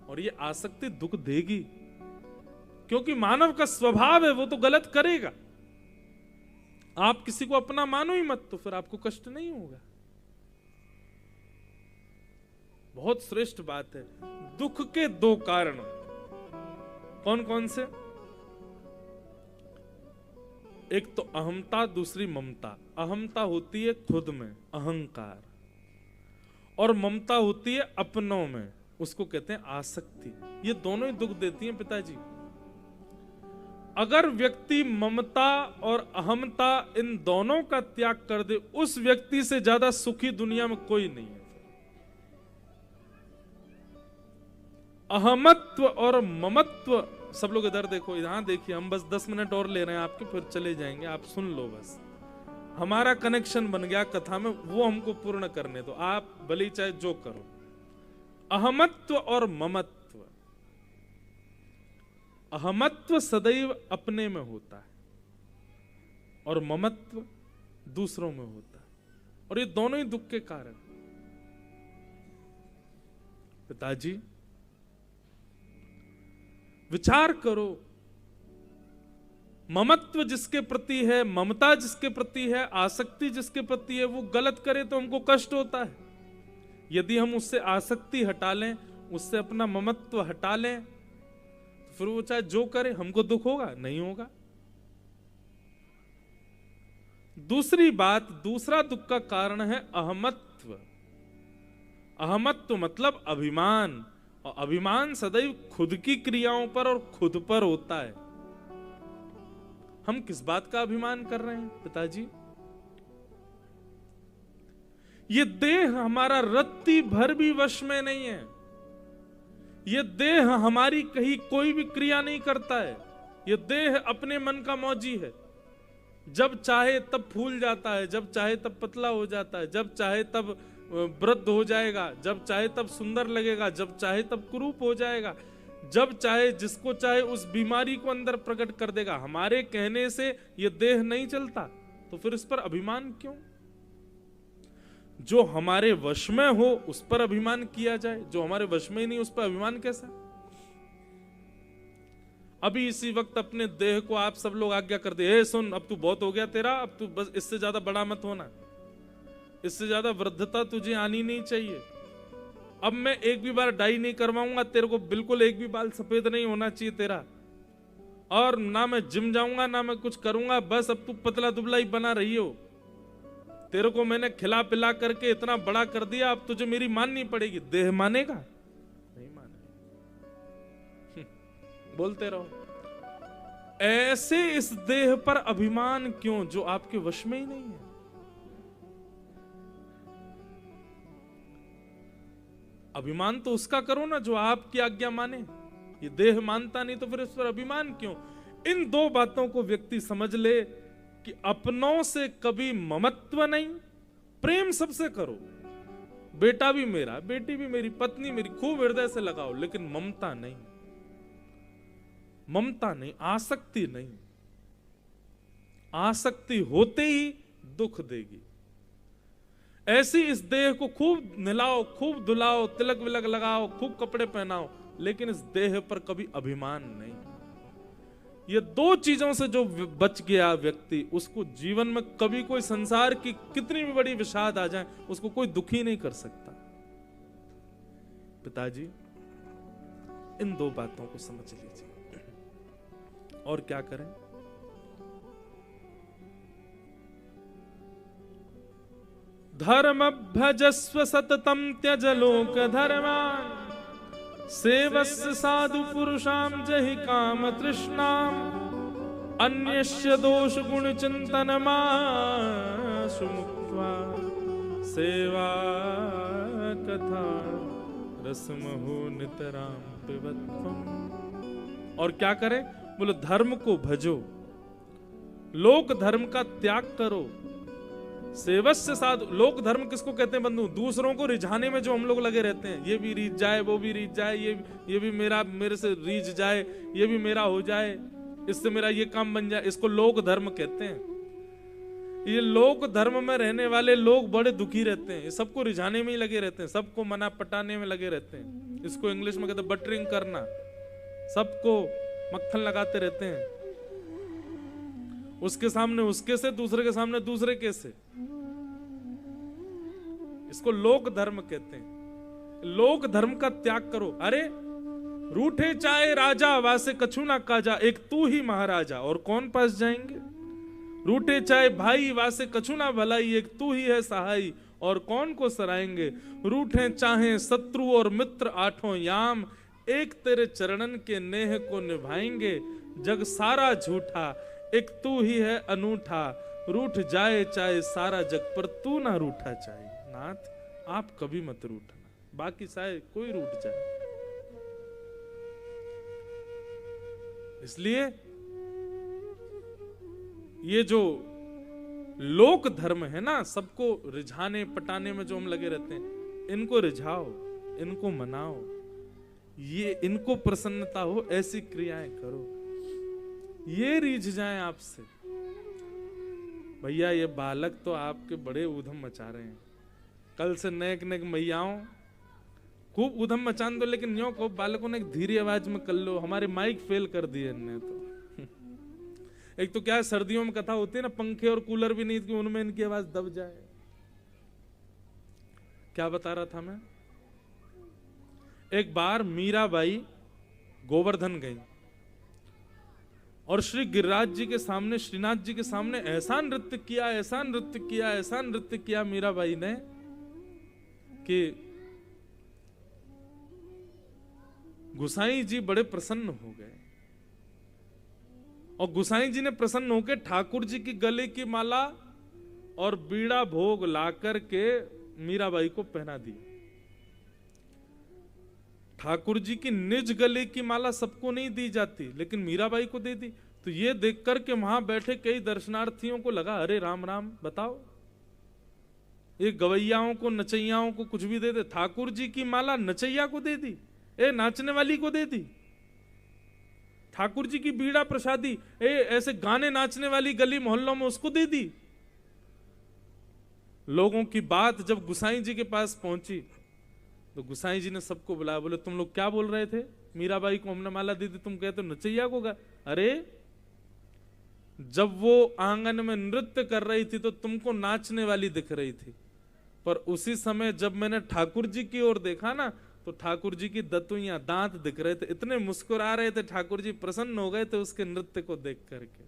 और ये आसक्ति दुख देगी, क्योंकि मानव का स्वभाव है, वो तो गलत करेगा। आप किसी को अपना मानो ही मत, तो फिर आपको कष्ट नहीं होगा। बहुत श्रेष्ठ बात है। दुख के दो कारण कौन कौन से? एक तो अहमता, दूसरी ममता। अहमता होती है खुद में, अहंकार, और ममता होती है अपनों में, उसको कहते हैं आसक्ति। ये दोनों ही दुख देती हैं पिताजी। अगर व्यक्ति ममता और अहमता इन दोनों का त्याग कर दे, उस व्यक्ति से ज्यादा सुखी दुनिया में कोई नहीं है। अहमत्व और ममत्व, सब लोग इधर देखो, यहां देखिए, हम बस 10 मिनट और ले रहे हैं आपके, फिर चले जाएंगे, आप सुन लो बस। हमारा कनेक्शन बन गया कथा में, वो हमको पूर्ण करने दो, आप भले चाहे जो करो। अहमत्व और ममत्व। अहमत्व सदैव अपने में होता है और ममत्व दूसरों में होता है, और ये दोनों ही दुख के कारण। पिताजी विचार करो, ममत्व जिसके प्रति है, ममता जिसके प्रति है, आसक्ति जिसके प्रति है, वो गलत करे तो हमको कष्ट होता है। यदि हम उससे आसक्ति हटा लें, उससे अपना ममत्व हटा लें, तो फिर वो चाहे जो करे हमको दुख होगा? नहीं होगा। दूसरी बात, दूसरा दुख का कारण है अहमत्व। अहमत्व मतलब अभिमान, और अभिमान सदैव खुद की क्रियाओं पर और खुद पर होता है। हम किस बात का अभिमान कर रहे हैं पिताजी? ये देह हमारा रत्ती भर भी वश में नहीं है। ये देह हमारी कहीं कोई भी क्रिया नहीं करता है। ये देह अपने मन का मौजी है। जब चाहे तब फूल जाता है, जब चाहे तब पतला हो जाता है, जब चाहे तब वृद्ध हो जाएगा, जब चाहे तब सुंदर लगेगा, जब चाहे तब कुरूप हो जाएगा, जब चाहे जिसको चाहे उस बीमारी को अंदर प्रकट कर देगा। हमारे कहने से ये देह नहीं चलता, तो फिर इस पर अभिमान क्यों? जो हमारे वश में हो उस पर अभिमान किया जाए, जो हमारे वश में ही नहीं उस पर अभिमान कैसा? अभी इसी वक्त अपने देह को आप सब लोग आज्ञा कर दे, ए सुन, अब तू बहुत हो गया तेरा, अब तू बस इससे ज्यादा बड़ा मत होना, इससे ज्यादा वृद्धता तुझे आनी नहीं चाहिए, अब मैं एक भी बार डाई नहीं करवाऊंगा, तेरे को बिल्कुल एक भी बाल सफेद नहीं होना चाहिए तेरा, और ना मैं जिम जाऊंगा ना मैं कुछ करूंगा, बस अब तू पतला दुबला ही बना रही हो, तेरे को मैंने खिला पिला करके इतना बड़ा कर दिया, अब तुझे मेरी माननी पड़ेगी। देह मानेगा? नहीं मानेगा। बोलते रहो। ऐसे इस देह पर अभिमान क्यों जो आपके वश में ही नहीं है? अभिमान तो उसका करो ना जो आपकी आज्ञा माने। ये देह मानता नहीं तो फिर इस पर अभिमान क्यों? इन दो बातों को व्यक्ति समझ ले कि अपनों से कभी ममत्व नहीं, प्रेम सबसे करो, बेटा भी मेरा, बेटी भी मेरी, पत्नी मेरी, खूब हृदय से लगाओ, लेकिन ममता नहीं, ममता नहीं, आसक्ति नहीं। आसक्ति होते ही दुख देगी। ऐसी इस देह को खूब निलाओ, खूब धुलाओ, तिलक विलक लगाओ, खूब कपड़े पहनाओ, लेकिन इस देह पर कभी अभिमान नहीं। ये दो चीजों से जो बच गया व्यक्ति, उसको जीवन में कभी कोई संसार की कितनी भी बड़ी विषाद आ जाए उसको कोई दुखी नहीं कर सकता। पिताजी इन दो बातों को समझ लीजिए। और क्या करें? धर्म भजस्व सततम त्यज लोक धर्मान, सेवस्य साधु पुरुषाम जहि काम तृष्णाम, अन्यस्य दोष गुण चिंतन माशु मुक्त्वा, सेवा कथा रसमहो नितराम पिबत्वम्। और क्या करें? बोलो धर्म को भजो, लोक धर्म का त्याग करो। सेवस्य साधु, लोक धर्म किसको कहते हैं बंधु? दूसरों को रिझाने में जो हम लोग लगे रहते हैं, ये भी रीझ जाए, वो भी रीझ जाए, ये भी मेरे से रीझ जाए, ये भी मेरा हो जाए, इससे मेरा ये काम बन जाए, इसको लोक धर्म कहते हैं। ये लोक धर्म में रहने वाले लोग बड़े दुखी रहते हैं, ये सबको रिझाने में ही लगे रहते हैं, सबको मना पटाने में लगे रहते हैं। इसको इंग्लिश में कहते हैं बटरिंग करना, सबको मक्खन लगाते रहते हैं, उसके सामने उसके से, दूसरे के सामने दूसरे के से। इसको लोक धर्म कहते हैं। लोक धर्म का त्याग करो। अरे रूठे चाहे राजा वासे कछु ना काजा, एक तू ही महाराजा और कौन पास जाएंगे। रूठे चाहे भाई वासे कछु ना भलाई, एक तू ही है सहाई और कौन को सराएंगे। रूठे चाहे शत्रु और मित्र आठों याम, एक तेरे चरणन के नेह को निभाएंगे। जग सारा झूठा एक तू ही है अनूठा, रूठ जाए चाहे सारा जग पर तू ना रूठा चाहे। नाथ आप कभी मत रूठना, बाकी शायद कोई रूठ जाए। इसलिए ये जो लोक धर्म है ना, सबको रिझाने पटाने में जो हम लगे रहते हैं, इनको रिझाओ, इनको मनाओ, ये इनको प्रसन्नता हो ऐसी क्रियाएं करो, ये रीझ जाएं आपसे। भैया ये बालक तो आपके बड़े ऊधम मचा रहे हैं, कल से नेक नेक मैयाओं खूब ऊधम मचान दो, लेकिन यूं को बालकों ने एक धीरे आवाज में कर लो। हमारे माइक फेल कर दिए इनने तो। एक तो क्या है, सर्दियों में कथा होती है ना, पंखे और कूलर भी नहीं कि उनमें इनकी आवाज दब जाए। क्या बता रहा था मैं? एक बार मीराबाई गोवर्धन गई और श्री गिरिराज जी के सामने, श्रीनाथ जी के सामने ऐसा नृत्य किया, ऐसा नृत्य किया, ऐसा नृत्य किया मीराबाई ने कि गुसाई जी बड़े प्रसन्न हो गए। और गुसाई जी ने प्रसन्न होकर ठाकुर जी की गले की माला और बीड़ा भोग ला करके मीराबाई को पहना दी। ठाकुर जी की निज गले की माला सबको नहीं दी जाती, लेकिन मीराबाई को दे दी। तो ये देख करके वहां बैठे कई दर्शनार्थियों को लगा, अरे राम राम, बताओ ये गवैयाओं को, नचैयाओं को कुछ भी दे दे। ठाकुर जी की माला नचैया को दे दी, नाचने वाली को दे दी। ठाकुर जी की बीड़ा प्रसादी ऐसे गाने नाचने वाली गली मोहल्लों में उसको दे दी। लोगों की बात जब गुसाई जी के पास पहुंची तो गुसाई जी ने सबको बुलाया, बोले तुम लोग क्या बोल रहे थे? मीराबाई को हमने माला दी थी, तुम कहते हो नचैया को गा। अरे जब वो आंगन में नृत्य कर रही थी तो तुमको नाचने वाली दिख रही थी, पर उसी समय जब मैंने ठाकुर जी की ओर देखा ना, तो ठाकुर जी की दतुइयां, दांत दिख रहे थे, इतने मुस्कुरा रहे थे, ठाकुर जी प्रसन्न हो गए थे उसके नृत्य को देख करके।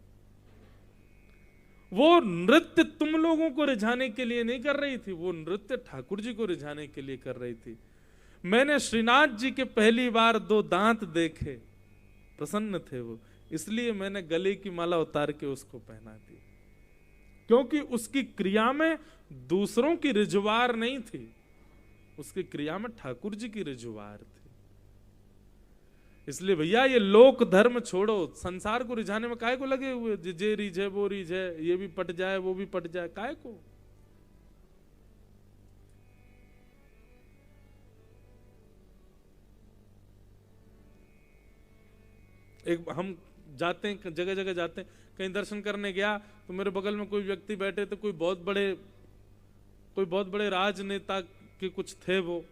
वो नृत्य तुम लोगों को रिझाने के लिए नहीं कर रही थी, वो नृत्य ठाकुर जी को रिझाने के लिए कर रही थी। मैंने श्रीनाथ जी के पहली बार 2 दांत देखे, प्रसन्न थे वो, इसलिए मैंने गले की माला उतार के उसको पहना दी, क्योंकि उसकी क्रिया में दूसरों की रिझवार नहीं थी, उसकी क्रिया में ठाकुर जी की रिझवार थी। इसलिए भैया ये लोक धर्म छोड़ो, संसार को रिझाने में काहे को लगे हुए? जे रीझे वो रीझे, ये भी पट जाए वो भी पट जाए, काहे को? एक हम जाते हैं, जगह जगह जाते हैं, कहीं दर्शन करने गया तो मेरे बगल में कोई व्यक्ति बैठे थे, कोई बहुत बड़े राजनेता के कुछ थे। वो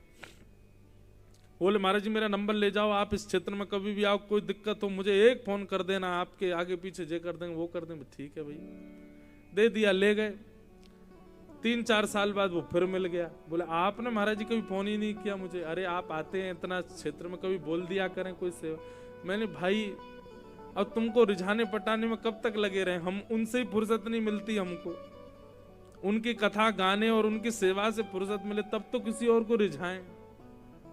बोले महाराज जी मेरा नंबर ले जाओ, आप इस क्षेत्र में कभी भी आओ, कोई दिक्कत हो मुझे एक फोन कर देना, आपके आगे पीछे जे कर देंगे वो कर देंगे। ठीक है भाई, दे दिया, ले गए। 3-4 साल बाद वो फिर मिल गया, बोले आपने महाराज जी कभी फोन ही नहीं किया मुझे। अरे आप आते हैं इतना क्षेत्र में, कभी बोल दिया करें कोई सेवा। मैंने भाई अब तुमको रिझाने पटाने में कब तक लगे रहे, हम उनसे ही फुर्सत नहीं मिलती हमको, उनकी कथा गाने और उनकी सेवा से फुर्सत मिले तब तो किसी और को रिझाएं,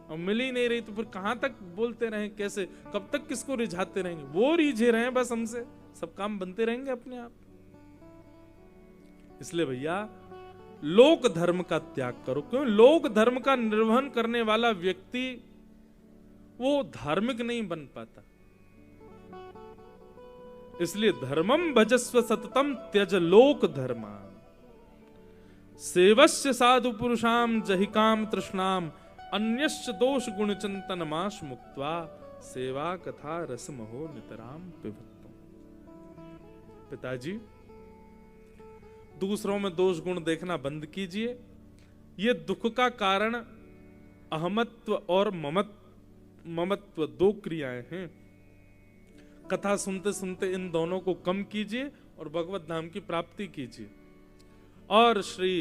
और मिल ही नहीं रही तो फिर कहां तक बोलते रहें, कैसे, कब तक किसको रिझाते रहेंगे? वो रिझे रहे बस, हमसे सब काम बनते रहेंगे अपने आप। इसलिए भैया लोक धर्म का त्याग करो, क्यों? लोक धर्म का निर्वहन करने वाला व्यक्ति वो धार्मिक नहीं बन पाता। इसलिए धर्मम भजस्व सततम त्यज लोक धर्मा सेवस्य साधु पुरुषाम जहिकाम तृष्णाम अन्यश्च दोष गुण चिंतन माश मुक्त्वा सेवा कथा रसमहो नितराम पिबत्तुम। पिताजी, दूसरों में दोष गुण देखना बंद कीजिए। ये दुख का कारण अहमत्व और ममत्व दो क्रियाएं हैं। कथा सुनते सुनते इन दोनों को कम कीजिए और भगवत धाम की प्राप्ति कीजिए। और श्री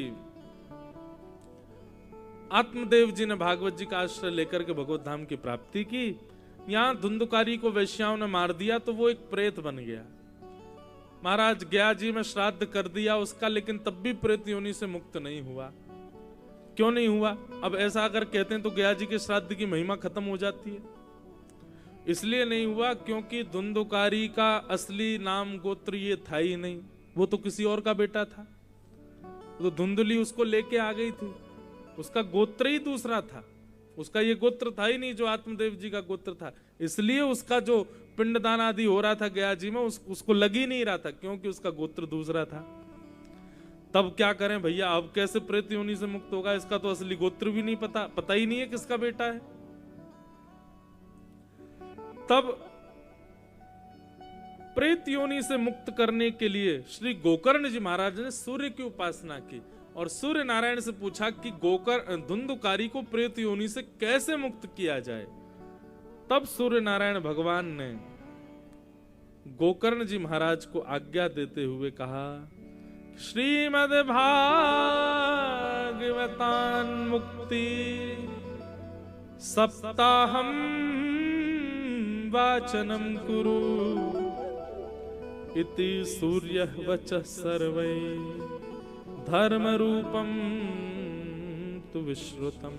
आत्मदेव जी ने भागवत जी का आश्रय लेकर के भगवत धाम की प्राप्ति की। यहां धुंधुकारी को वैश्याओं ने मार दिया तो वो एक प्रेत बन गया। महाराज गया जी में श्राद्ध कर दिया उसका, लेकिन तब भी प्रेत योनि से मुक्त नहीं हुआ। क्यों नहीं हुआ? अब ऐसा अगर कहते हैं तो गया जी के श्राद्ध की महिमा खत्म हो जाती है। इसलिए नहीं हुआ क्योंकि धुंधुकारी का असली नाम गोत्र ये था ही नहीं, वो तो किसी और का बेटा था। तो धुंधली उसको लेके आ गई थी, उसका गोत्र ही दूसरा था, उसका ये गोत्र था ही नहीं जो आत्मदेव जी का गोत्र था। इसलिए उसका जो पिंडदान आदि हो रहा था गया जी में उसको लग ही नहीं रहा था, क्योंकि उसका गोत्र दूसरा था। तब क्या करें भैया, अब कैसे प्रेत योनि से मुक्त होगा? इसका तो असली गोत्र भी नहीं पता ही नहीं है किसका बेटा है। तब प्रेत योनि से मुक्त करने के लिए श्री गोकर्ण जी महाराज ने सूर्य की उपासना की और सूर्य नारायण से पूछा कि धुंधुकारी को प्रेत योनि से कैसे मुक्त किया जाए। तब सूर्य नारायण भगवान ने गोकर्ण जी महाराज को आज्ञा देते हुए कहा, श्रीमद् भागवतान मुक्ति सप्ताहम वाचनम कुरु इति सूर्यः वचः सर्वै धर्म रूपम तु विश्रुतम।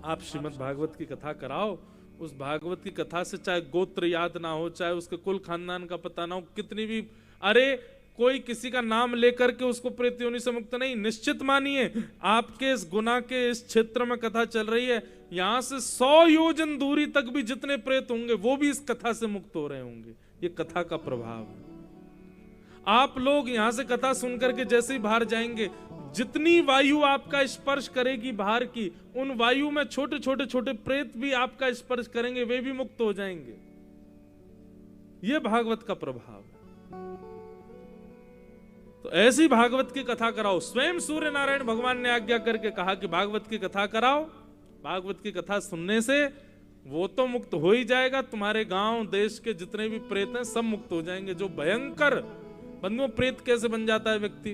आप श्रीमद् भागवत की कथा कराओ। उस भागवत की कथा से चाहे गोत्र याद ना हो, चाहे उसके कुल खानदान का पता ना हो, कितनी भी, अरे कोई किसी का नाम लेकर के उसको प्रेत योनि से मुक्त नहीं। निश्चित मानिए आपके इस गुना के इस क्षेत्र में कथा चल रही है, यहां से 100 योजन दूरी तक भी जितने प्रेत होंगे वो भी इस कथा से मुक्त हो रहे होंगे। ये कथा का प्रभाव है। आप लोग यहां से कथा सुनकर के जैसे ही बाहर जाएंगे, जितनी वायु आपका स्पर्श करेगी बाहर की, उन वायु में छोटे छोटे छोटे प्रेत भी आपका स्पर्श करेंगे, वे भी मुक्त हो जाएंगे। यह भागवत का प्रभाव है। तो ऐसी भागवत की कथा कराओ। स्वयं सूर्य नारायण भगवान ने आज्ञा करके कहा कि भागवत की कथा कराओ। भागवत की कथा सुनने से वो तो मुक्त हो ही जाएगा, तुम्हारे गांव देश के जितने भी प्रेत हैं सब मुक्त हो जाएंगे। जो भयंकर बंधुओं, प्रेत कैसे बन जाता है व्यक्ति?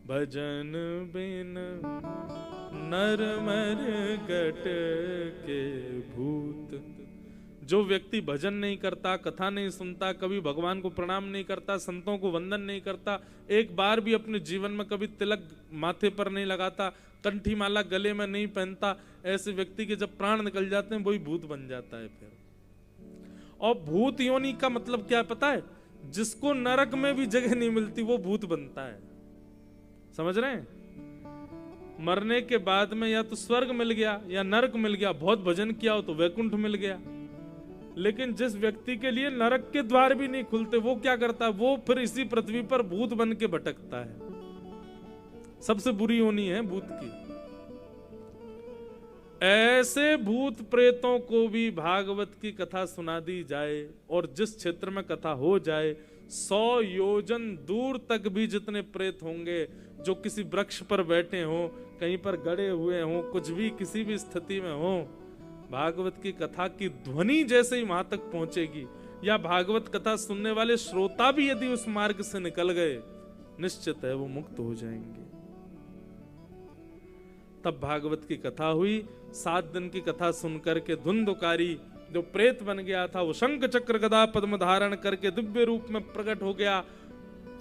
भजन बिन नर मर गट के भूत। जो व्यक्ति भजन नहीं करता, कथा नहीं सुनता, कभी भगवान को प्रणाम नहीं करता, संतों को वंदन नहीं करता, एक बार भी अपने जीवन में कभी तिलक माथे पर नहीं लगाता, कंठी माला गले में नहीं पहनता, ऐसे व्यक्ति के जब प्राण निकल जाते हैं वही भूत बन जाता है फिर। और भूत योनि का मतलब क्या पता है? जिसको नरक में भी जगह नहीं मिलती वो भूत बनता है। समझ रहे हैं? मरने के बाद में या तो स्वर्ग मिल गया या नरक मिल गया, बहुत भजन किया हो तो वैकुंठ मिल गया। लेकिन जिस व्यक्ति के लिए नरक के द्वार भी नहीं खुलते, वो क्या करता है? वो फिर इसी पृथ्वी पर भूत बन के भटकता है। सबसे बुरी योनि है भूत की। ऐसे भूत प्रेतों को भी भागवत की कथा सुना दी जाए और जिस क्षेत्र में कथा हो जाए, 100 योजन दूर तक भी जितने प्रेत होंगे, जो किसी वृक्ष पर बैठे हों, कहीं पर गड़े हुए हों, कुछ भी किसी भी स्थिति में हों, भागवत की कथा की ध्वनि जैसे ही वहां तक पहुंचेगी, या भागवत कथा सुनने वाले श्रोता भी यदि उस मार्ग से निकल गए, निश्चित है वो मुक्त हो जाएंगे। तब भागवत की कथा हुई। 7 दिन की कथा सुनकर के धुंधुकारी जो प्रेत बन गया था, वो शंख चक्र गदा पद्म धारण करके दिव्य रूप में प्रकट हो गया।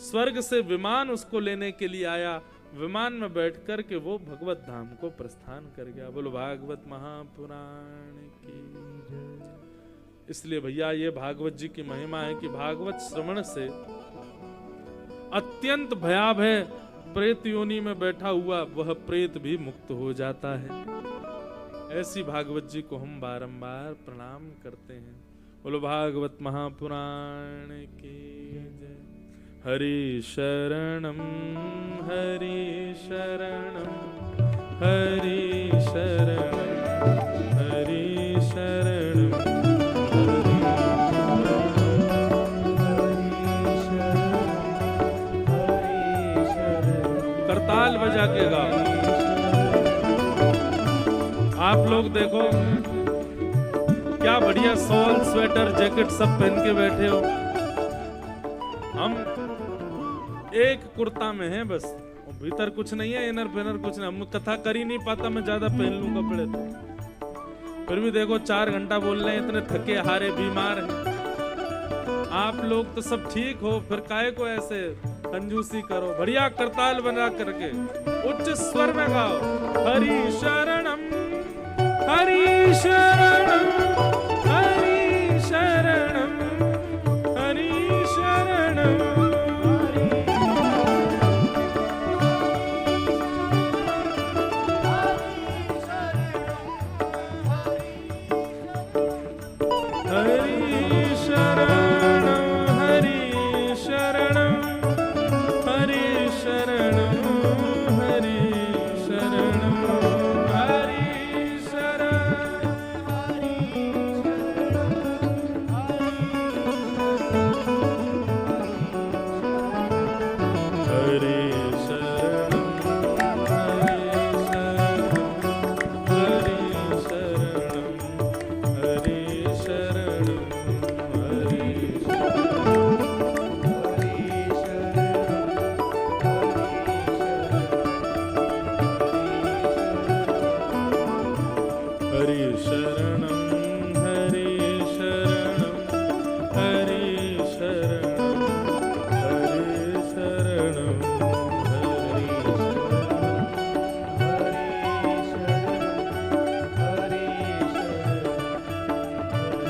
स्वर्ग से विमान उसको लेने के लिए आया। विमान में बैठ कर के वो भगवत धाम को प्रस्थान कर गया। बोलो भागवत महापुराण की जय। इसलिए भैया ये भागवत जी की महिमा है कि भागवत श्रवण से अत्यंत भयावह प्रेत योनि में बैठा हुआ वह प्रेत भी मुक्त हो जाता है। ऐसी भागवत जी को हम बारंबार प्रणाम करते हैं। बोलो भागवत महापुराण की जय। हरि शरणम हरि शरणम हरि शरणम हरि शरणम करताल बजा के गाओ। आप लोग देखो क्या बढ़िया शॉल स्वेटर जैकेट सब पहन के बैठे हो। हम एक कुर्ता में हैं बस, भीतर कुछ नहीं है, इनर फेनर कुछ नहीं। हम कथा कर ही नहीं पाता, मैं ज्यादा पहन लूं कपड़े तो। फिर भी देखो 4 घंटा बोल रहे हैं, इतने थके हारे बीमार हैं। आप लोग तो सब ठीक हो, फिर काहे को ऐसे कंजूसी करो। बढ़िया करताल बना करके उच्च स्वर में गाओ। हरि शरणम हरि शरणम हरि शरणम हरि शरणम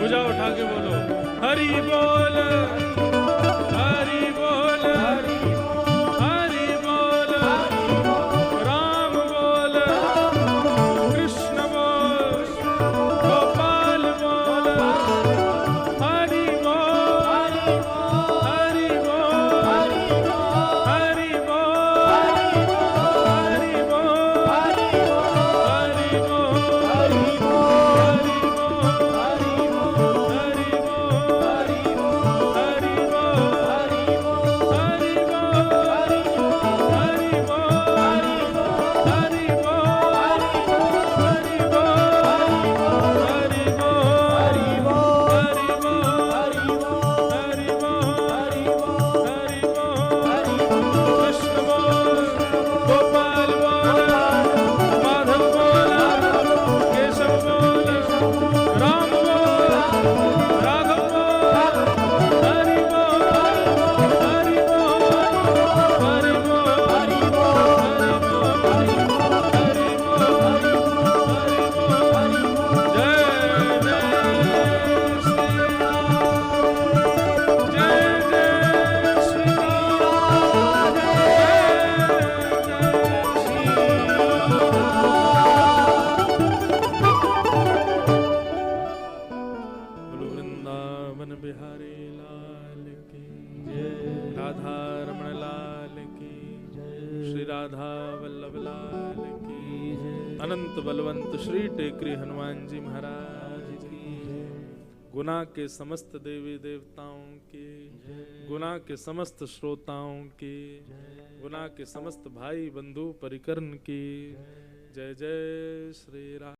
भुजा उठा के बोलो हरि बोल हरि बोल हरि बोल राम बोल कृष्ण बोल गोपाल बोल हरि बोल हरि बोल हरि बोल हरि बोल हरि अनंत बलवंत श्री टेकरी हनुमान जी महाराज की। गुना के समस्त देवी देवताओं की, गुना के समस्त श्रोताओं की, गुना के समस्त भाई बंधु परिकरण की जय जय श्री राम।